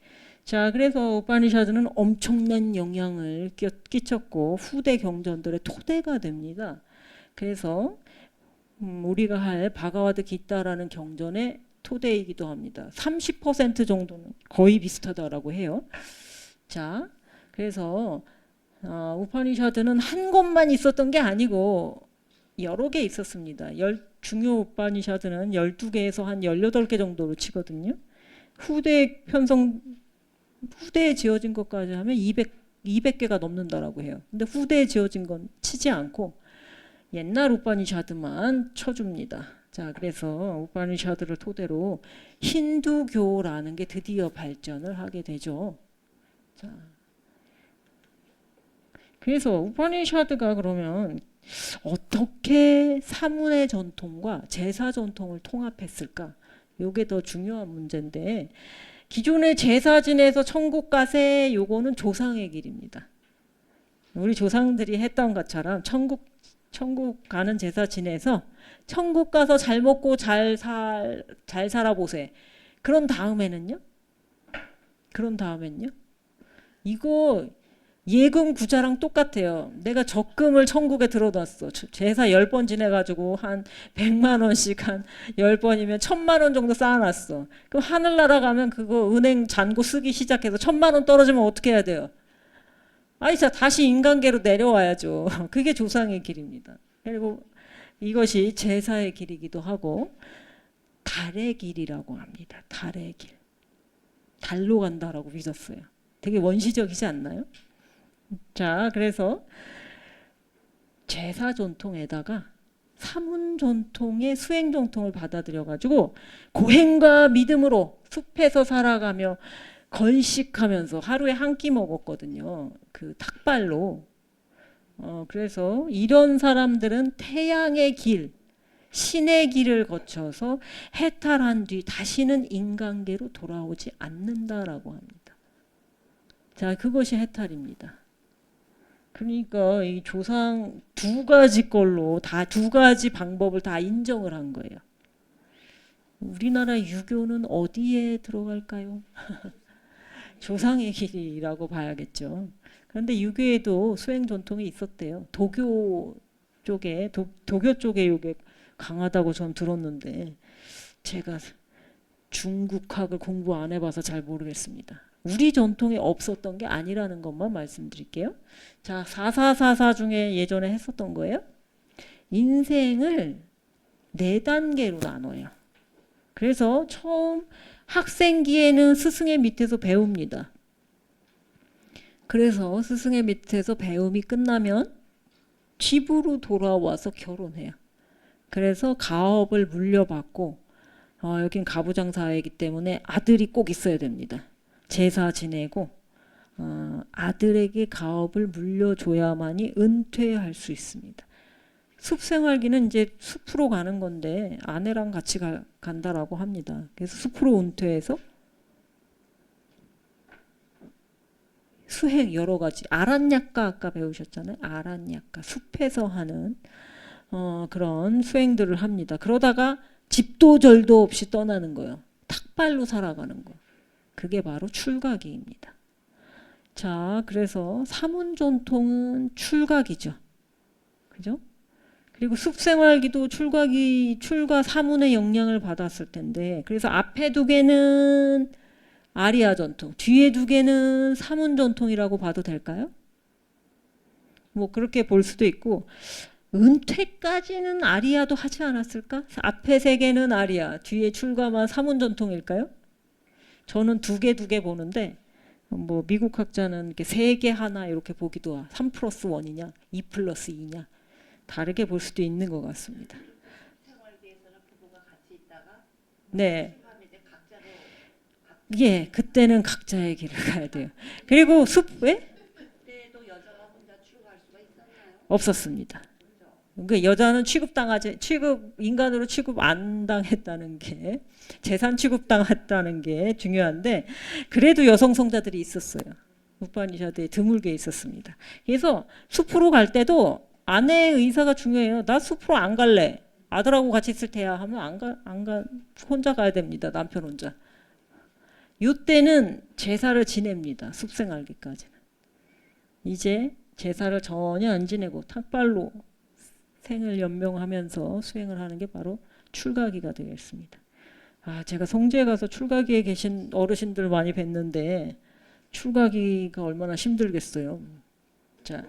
자, 그래서 우파니샤드는 엄청난 영향을 끼쳤고 후대 경전들의 토대가 됩니다. 그래서 우리가 할 바가와드 기타라는 경전의 토대이기도 합니다. 30% 정도는 거의 비슷하다라고 해요. 자, 그래서 우파니샤드는 한 곳만 있었던 게 아니고 여러 개 있었습니다. 중요 우파니샤드는 12개에서 한 18개 정도로 치거든요. 후대에 지어진 것까지 하면 200개가 넘는다라고 해요. 근데 후대에 지어진 건 치지 않고 옛날 우파니샤드만 쳐줍니다. 자, 그래서 우파니샤드를 토대로 힌두교라는 게 드디어 발전을 하게 되죠. 자, 그래서 우파니샤드가 그러면 어떻게 사문의 전통과 제사 전통을 통합했을까? 이게 더 중요한 문제인데 기존의 제사 지내서 천국 가세 요거는 조상의 길입니다. 우리 조상들이 했던 것처럼 천국 가는 제사 지내서 천국 가서 잘 먹고 잘 살아보세. 그런 다음에는요? 이거 예금 구자랑 똑같아요. 내가 적금을 천국에 들어놨어. 제사 10번 지내가지고 한 100만 원씩 한 10번이면 1000만 원 정도 쌓아놨어. 그럼 하늘나라 가면 그거 은행 잔고 쓰기 시작해서 1000만 원 떨어지면 어떻게 해야 돼요? 아니, 자, 다시 인간계로 내려와야죠. 그게 조상의 길입니다. 그리고 이것이 제사의 길이기도 하고 달의 길이라고 합니다. 달의 길. 달로 간다라고 믿었어요. 되게 원시적이지 않나요? 자, 그래서 제사 전통에다가 사문 전통의 수행 전통을 받아들여 가지고 고행과 믿음으로 숲에서 살아가며 건식하면서 하루에 한 끼 먹었거든요. 그 닭발로. 그래서 이런 사람들은 태양의 길, 신의 길을 거쳐서 해탈한 뒤 다시는 인간계로 돌아오지 않는다라고 합니다. 자, 그것이 해탈입니다. 그러니까 이 조상 두 가지 걸로 다 두 가지 방법을 다 인정을 한 거예요. 우리나라 유교는 어디에 들어갈까요? 조상의 길이라고 봐야겠죠. 그런데 유교에도 수행 전통이 있었대요. 도교 쪽에 도교 쪽에 이게 강하다고 전 들었는데 제가 중국학을 공부 안 해봐서 잘 모르겠습니다. 우리 전통에 없었던 게 아니라는 것만 말씀드릴게요. 자, 4444 중에 예전에 했었던 거예요. 인생을 4단계로 나눠요. 그래서 처음 학생기에는 스승의 밑에서 배웁니다. 그래서 스승의 밑에서 배움이 끝나면 집으로 돌아와서 결혼해요. 그래서 가업을 물려받고 여긴 가부장사회이기 때문에 아들이 꼭 있어야 됩니다. 제사 지내고 아들에게 가업을 물려줘야만이 은퇴할 수 있습니다. 숲생활기는 이제 숲으로 가는 건데 아내랑 같이 간다라고 합니다. 그래서 숲으로 은퇴해서 수행 여러 가지 아란약가 아까 배우셨잖아요. 아란약가 숲에서 하는 그런 수행들을 합니다. 그러다가 집도 절도 없이 떠나는 거예요. 탁발로 살아가는 거. 그게 바로 출가기입니다. 자, 그래서 사문전통은 출가기죠. 그죠? 그리고 숲생활기도 출가 사문의 영향을 받았을 텐데, 그래서 앞에 2개는 아리아 전통, 뒤에 2개는 사문 전통이라고 봐도 될까요? 뭐 그렇게 볼 수도 있고, 은퇴까지는 아리아도 하지 않았을까? 앞에 3개는 아리아, 뒤에 출가만 사문 전통일까요? 저는 2개 보는데, 뭐 미국 학자는 이렇게 3개 하나 이렇게 보기도 하고 3+1이냐 2+2냐 다르게 볼 수도 있는 것 같습니다. 네. 예, 그때는 각자의 길을 가야 돼요. 그리고 숲에 없었습니다. 그 여자는 인간으로 취급 안 당했다는 게 재산 취급당했다는 게 중요한데 그래도 여성 성자들이 있었어요. 우파니샤드에 드물게 있었습니다. 그래서 숲으로 갈 때도 아내의 의사가 중요해요. 나 숲으로 안 갈래. 아들하고 같이 있을 테야 하면 안 가, 혼자 가야 됩니다. 남편 혼자. 이때는 제사를 지냅니다. 숲생활기까지는. 이제 제사를 전혀 안 지내고 탁발로 생을 연명하면서 수행을 하는 게 바로 출가기가 되겠습니다. 제가 성주에 가서 출가기에 계신 어르신들 많이 뵀는데 출가기가 얼마나 힘들겠어요. 자,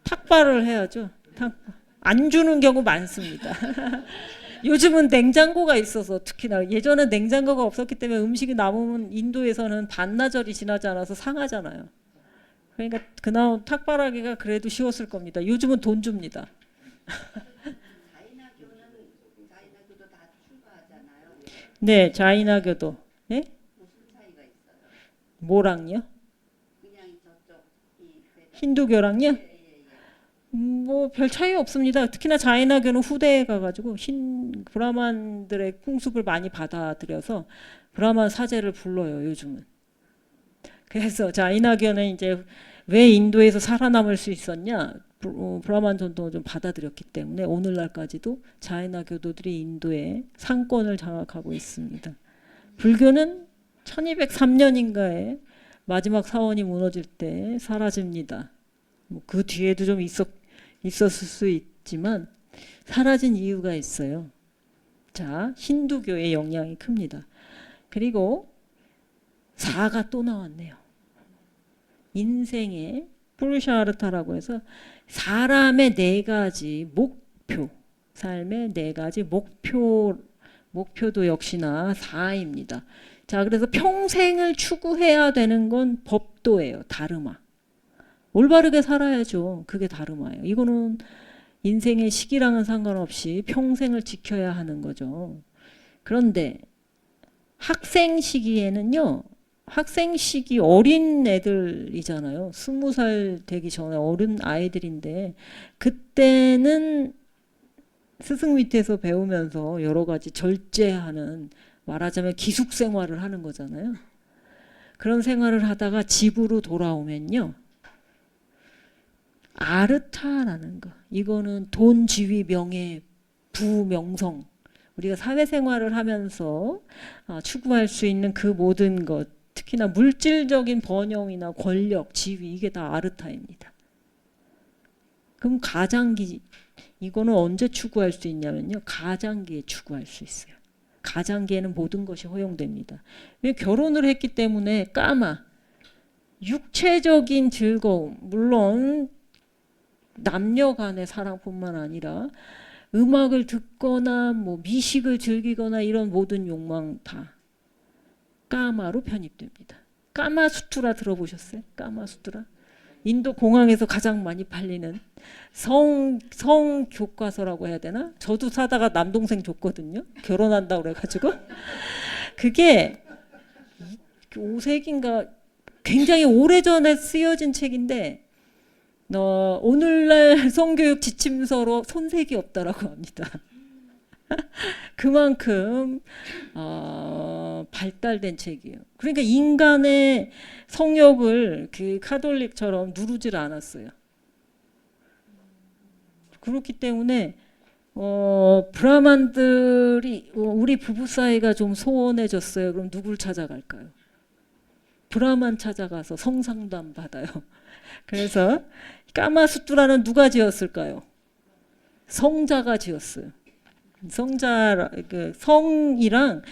탁발을 해야죠. 안 주는 경우 많습니다. 요즘은 냉장고가 있어서 특히나 예전엔 냉장고가 없었기 때문에 음식이 남으면 인도에서는 반나절이 지나지 않아서 상하잖아요. 그러니까 그나마 탁발하기가 그래도 쉬웠을 겁니다. 요즘은 돈 줍니다. 자이나교도 다 출가하잖아요. 네, 자이나교도. 네? 무슨 차이가 있어요? 뭐랑요? 그냥 저쪽 힌두교랑요? 뭐 별 차이 없습니다. 특히나 자이나교는 후대에 가가지고 브라만들의 풍습을 많이 받아들여서 브라만 사제를 불러요. 요즘은. 그래서 자이나교는 이제 왜 인도에서 살아남을 수 있었냐? 브라만 전통을 좀 받아들였기 때문에 오늘날까지도 자이나교도들이 인도의 상권을 장악하고 있습니다. 불교는 1203년인가에 마지막 사원이 무너질 때 사라집니다. 뭐 그 뒤에도 좀 있었을 수 있지만 사라진 이유가 있어요. 자, 힌두교의 영향이 큽니다. 그리고 4가 또 나왔네요. 인생의 푸르샤르타라고 해서 사람의 4가지 목표, 삶의 4가지 목표도 역시나 4입니다. 자, 그래서 평생을 추구해야 되는 건 법도예요. 다르마. 올바르게 살아야죠. 그게 다르마예요. 이거는 인생의 시기랑은 상관없이 평생을 지켜야 하는 거죠. 그런데 학생 시기에는요. 학생 시기 어린 애들이잖아요. 20살 되기 전에 어른 아이들인데 그때는 스승 밑에서 배우면서 여러 가지 절제하는, 말하자면 기숙 생활을 하는 거잖아요. 그런 생활을 하다가 집으로 돌아오면요. 아르타라는 거. 이거는 돈, 지위, 명예, 부, 명성. 우리가 사회생활을 하면서 추구할 수 있는 그 모든 것. 특히나 물질적인 번영이나 권력, 지위 이게 다 아르타입니다. 그럼 가장기 이거는 언제 추구할 수 있냐면요. 가장기에 추구할 수 있어요. 가장기에는 모든 것이 허용됩니다. 왜 결혼을 했기 때문에 까마 육체적인 즐거움 물론 남녀 간의 사랑뿐만 아니라 음악을 듣거나 뭐 미식을 즐기거나 이런 모든 욕망 다 까마로 편입됩니다. 까마수트라 들어보셨어요? 까마수트라? 인도 공항에서 가장 많이 팔리는 성 교과서라고 해야 되나? 저도 사다가 남동생 줬거든요. 결혼한다고 그래가지고. 그게 5세기인가 굉장히 오래전에 쓰여진 책인데 오늘날 성교육 지침서로 손색이 없다라고 합니다. 그만큼 발달된 책이에요. 그러니까 인간의 성욕을 그 카톨릭처럼 누르질 않았어요. 그렇기 때문에 브라만들이 우리 부부 사이가 좀 소원해졌어요. 그럼 누굴 찾아갈까요? 브라만 찾아가서 성상담 받아요. 그래서 까마수뚜라는 누가 지었을까요? 성자가 지었어요. 성이랑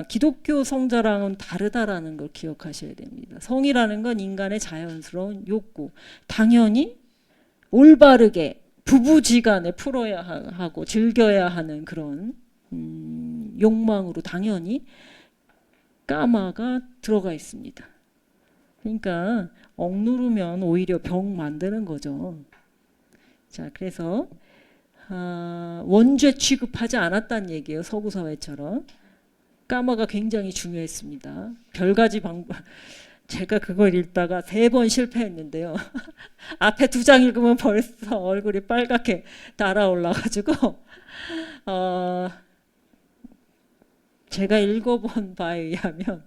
기독교 성자랑은 다르다라는 걸 기억하셔야 됩니다. 성이라는 건 인간의 자연스러운 욕구. 당연히 올바르게 부부지간에 풀어야 하고 즐겨야 하는 그런 욕망으로 당연히 까마가 들어가 있습니다. 그러니까 억누르면 오히려 병 만드는 거죠. 자, 그래서 원죄 취급하지 않았다는 얘기예요. 서구 사회처럼. 까마가 굉장히 중요했습니다. 별가지 방법. 제가 그걸 읽다가 3번 실패했는데요. 앞에 2장 읽으면 벌써 얼굴이 빨갛게 달아올라가지고 제가 읽어본 바에 의하면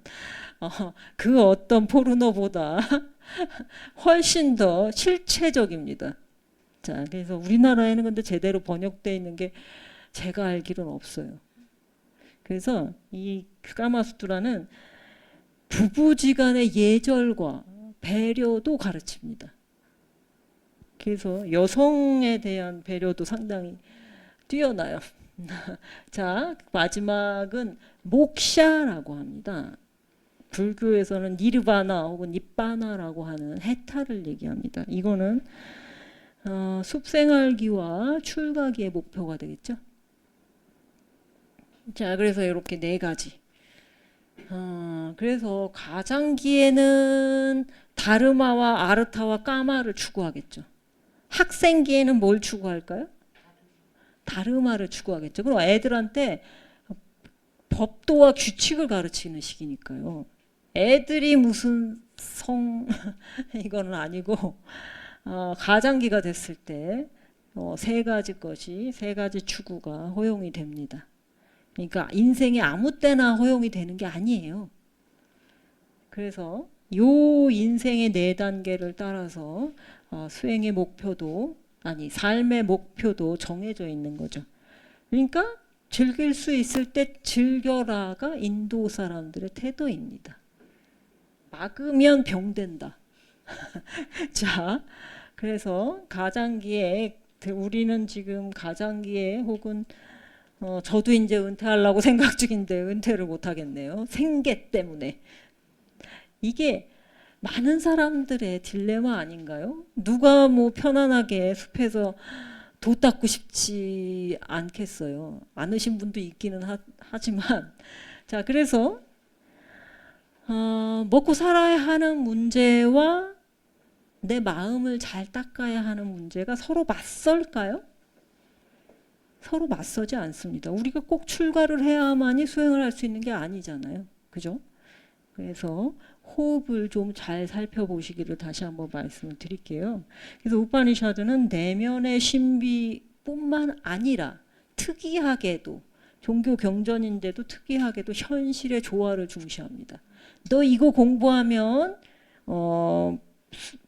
그 어떤 포르노보다 훨씬 더 실체적입니다. 자, 그래서 우리나라에는 근데 제대로 번역되어 있는 게 제가 알기로는 없어요. 그래서 이 까마수트라는 부부지간의 예절과 배려도 가르칩니다. 그래서 여성에 대한 배려도 상당히 뛰어나요. 자, 마지막은 목샤라고 합니다. 불교에서는 니르바나 혹은 니빠나라고 하는 해탈을 얘기합니다. 이거는 숲생활기와 출가기의 목표가 되겠죠. 자, 그래서 이렇게 4가지. 그래서 가장기에는 다르마와 아르타와 까마를 추구하겠죠. 학생기에는 뭘 추구할까요? 다르마를 추구하겠죠. 그럼 애들한테 법도와 규칙을 가르치는 시기니까요. 애들이 무슨 이거는 아니고 가장기가 됐을 때 3가지 추구가 허용이 됩니다. 그러니까 인생에 아무 때나 허용이 되는 게 아니에요. 그래서 요 인생의 4단계를 따라서 수행의 목표도 삶의 목표도 정해져 있는 거죠. 그러니까 즐길 수 있을 때 즐겨라가 인도 사람들의 태도입니다. 막으면 병된다. 자, 그래서 가장기에 우리는 지금 가장기에 혹은 저도 이제 은퇴하려고 생각 중인데 은퇴를 못 하겠네요. 생계 때문에. 이게 많은 사람들의 딜레마 아닌가요? 누가 뭐 편안하게 숲에서 도 닦고 싶지 않겠어요. 않으신 분도 있기는 하지만 자, 그래서 먹고 살아야 하는 문제와 내 마음을 잘 닦아야 하는 문제가 서로 맞설까요? 서로 맞서지 않습니다. 우리가 꼭 출가를 해야만이 수행을 할 수 있는 게 아니잖아요. 그죠? 그래서 호흡을 좀 잘 살펴보시기를 다시 한번 말씀을 드릴게요. 그래서 우파니샤드는 내면의 신비뿐만 아니라 특이하게도 종교 경전인데도 특이하게도 현실의 조화를 중시합니다. 너 이거 공부하면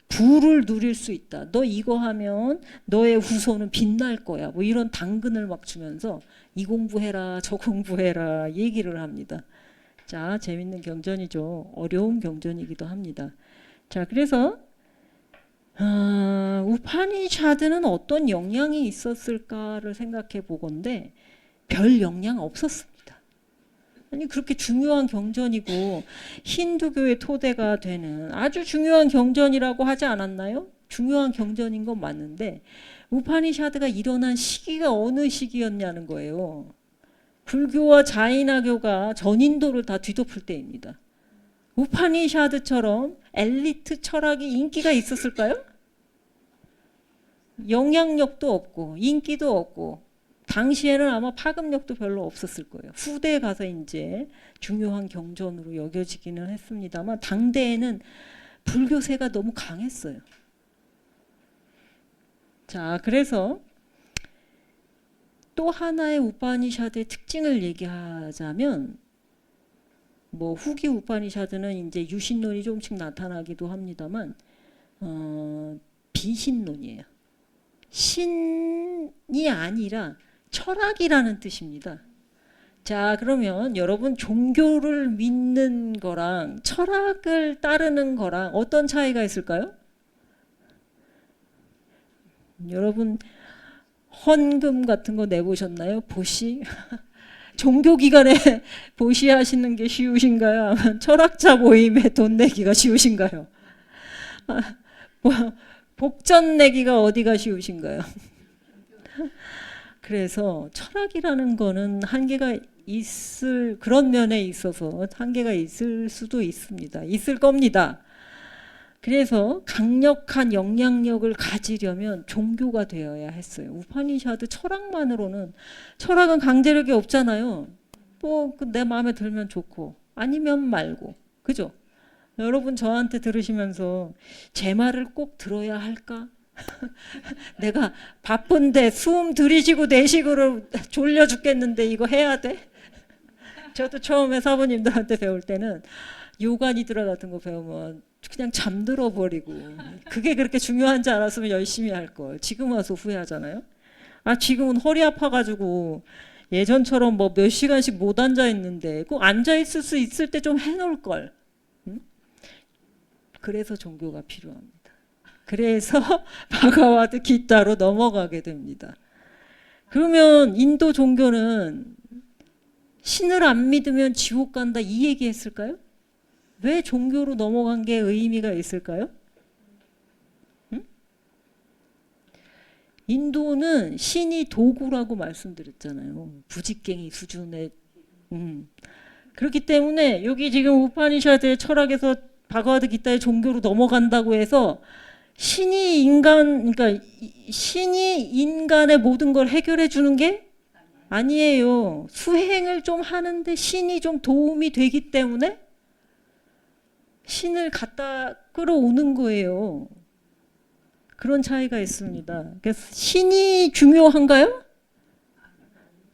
부를 누릴 수 있다. 너 이거 하면 너의 후손은 빛날 거야. 뭐 이런 당근을 막 주면서 이 공부해라 저 공부해라 얘기를 합니다. 자, 재밌는 경전이죠. 어려운 경전이기도 합니다. 자, 그래서 우파니샤드는 어떤 영향이 있었을까를 생각해 보건데 별 영향 없었습니다. 아니 그렇게 중요한 경전이고 힌두교의 토대가 되는 아주 중요한 경전이라고 하지 않았나요? 중요한 경전인 건 맞는데 우파니샤드가 일어난 시기가 어느 시기였냐는 거예요. 불교와 자이나교가 전인도를 다 뒤덮을 때입니다. 우파니샤드처럼 엘리트 철학이 인기가 있었을까요? 영향력도 없고 인기도 없고 당시에는 아마 파급력도 별로 없었을 거예요. 후대에 가서 이제 중요한 경전으로 여겨지기는 했습니다만 당대에는 불교세가 너무 강했어요. 자, 그래서 또 하나의 우파니샤드의 특징을 얘기하자면 뭐 후기 우파니샤드는 이제 유신론이 조금씩 나타나기도 합니다만 비신론이에요. 신이 아니라 철학이라는 뜻입니다. 자, 그러면 여러분 종교를 믿는 거랑 철학을 따르는 거랑 어떤 차이가 있을까요? 여러분 헌금 같은 거 내보셨나요? 보시? 종교기관에 보시하시는 게 쉬우신가요? 아니면 철학자 모임에 돈 내기가 쉬우신가요? 뭐, 복전 내기가 어디가 쉬우신가요? 그래서 철학이라는 거는 한계가 있을 그런 면에 있어서 한계가 있을 수도 있습니다. 있을 겁니다. 그래서 강력한 영향력을 가지려면 종교가 되어야 했어요. 우파니샤드 철학만으로는 철학은 강제력이 없잖아요. 뭐 내 마음에 들면 좋고 아니면 말고 그죠? 여러분 저한테 들으시면서 제 말을 꼭 들어야 할까? 내가 바쁜데 숨 들이쉬고 내쉬고를 졸려 죽겠는데 이거 해야 돼? 저도 처음에 사부님들한테 배울 때는 요가 니드라 같은 거 배우면 그냥 잠들어 버리고 그게 그렇게 중요한지 알았으면 열심히 할 걸. 지금 와서 후회하잖아요. 아 지금은 허리 아파가지고 예전처럼 뭐 몇 시간씩 못 앉아 있는데 꼭 앉아 있을 수 있을 때 좀 해놓을 걸. 응? 그래서 종교가 필요합니다. 그래서 바가와드 기타로 넘어가게 됩니다. 그러면 인도 종교는 신을 안 믿으면 지옥 간다 이 얘기 했을까요? 왜 종교로 넘어간 게 의미가 있을까요? 응? 인도는 신이 도구라고 말씀드렸잖아요. 부직갱이 수준의 그렇기 때문에 여기 지금 우파니샤드의 철학에서 바가와드 기타의 종교로 넘어간다고 해서 신이 그러니까 신이 인간의 모든 걸 해결해 주는 게 아니에요. 수행을 좀 하는데 신이 좀 도움이 되기 때문에 신을 갖다 끌어오는 거예요. 그런 차이가 있습니다. 그래서 신이 중요한가요?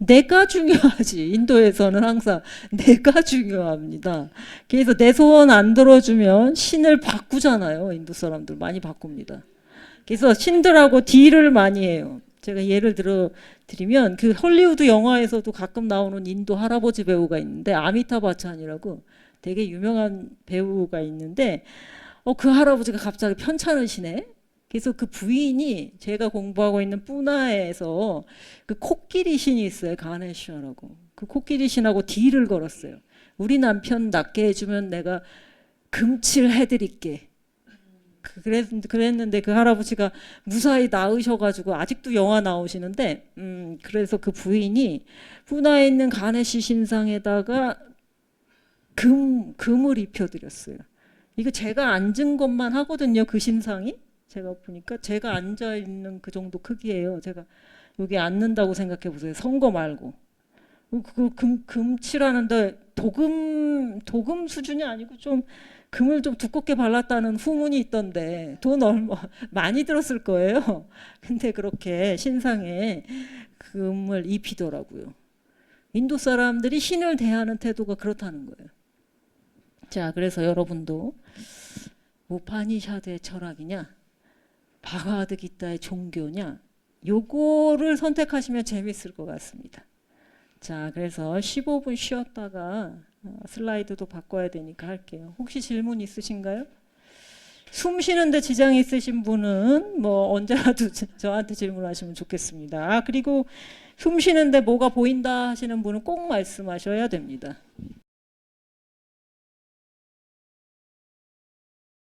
내가 중요하지. 인도에서는 항상 내가 중요합니다. 그래서 내 소원 안 들어주면 신을 바꾸잖아요. 인도 사람들 많이 바꿉니다. 그래서 신들하고 딜을 많이 해요. 제가 예를 들어 드리면 그 헐리우드 영화에서도 가끔 나오는 인도 할아버지 배우가 있는데 아미타 바찬이라고 되게 유명한 배우가 있는데 그 할아버지가 갑자기 편찮으시네. 그래서 그 부인이 제가 공부하고 있는 뿌나에서 그 코끼리 신이 있어요. 가네시아라고. 그 코끼리 신하고 딜을 걸었어요. 우리 남편 낫게 해주면 내가 금칠 해드릴게. 그랬는데 그 할아버지가 무사히 낳으셔가지고 아직도 영화 나오시는데 그래서 그 부인이 뿌나에 있는 가네시 신상에다가 금을 입혀드렸어요. 이거 제가 앉은 것만 하거든요. 그 신상이. 제가 보니까 제가 앉아 있는 그 정도 크기예요. 제가 여기 앉는다고 생각해 보세요. 선거 말고. 그 금칠하는데 도금 수준이 아니고 좀 금을 좀 두껍게 발랐다는 후문이 있던데 돈 얼마 많이 들었을 거예요. 근데 그렇게 신상에 금을 입히더라고요. 인도 사람들이 신을 대하는 태도가 그렇다는 거예요. 자, 그래서 여러분도 우파니샤드의 철학이냐 바가와드기타의 종교냐 요거를 선택하시면 재밌을 것 같습니다. 자, 그래서 15분 쉬었다가 슬라이드도 바꿔야 되니까 할게요. 혹시 질문 있으신가요? 숨 쉬는데 지장 있으신 분은 뭐 언제라도 저한테 질문하시면 좋겠습니다. 그리고 숨 쉬는데 뭐가 보인다 하시는 분은 꼭 말씀하셔야 됩니다.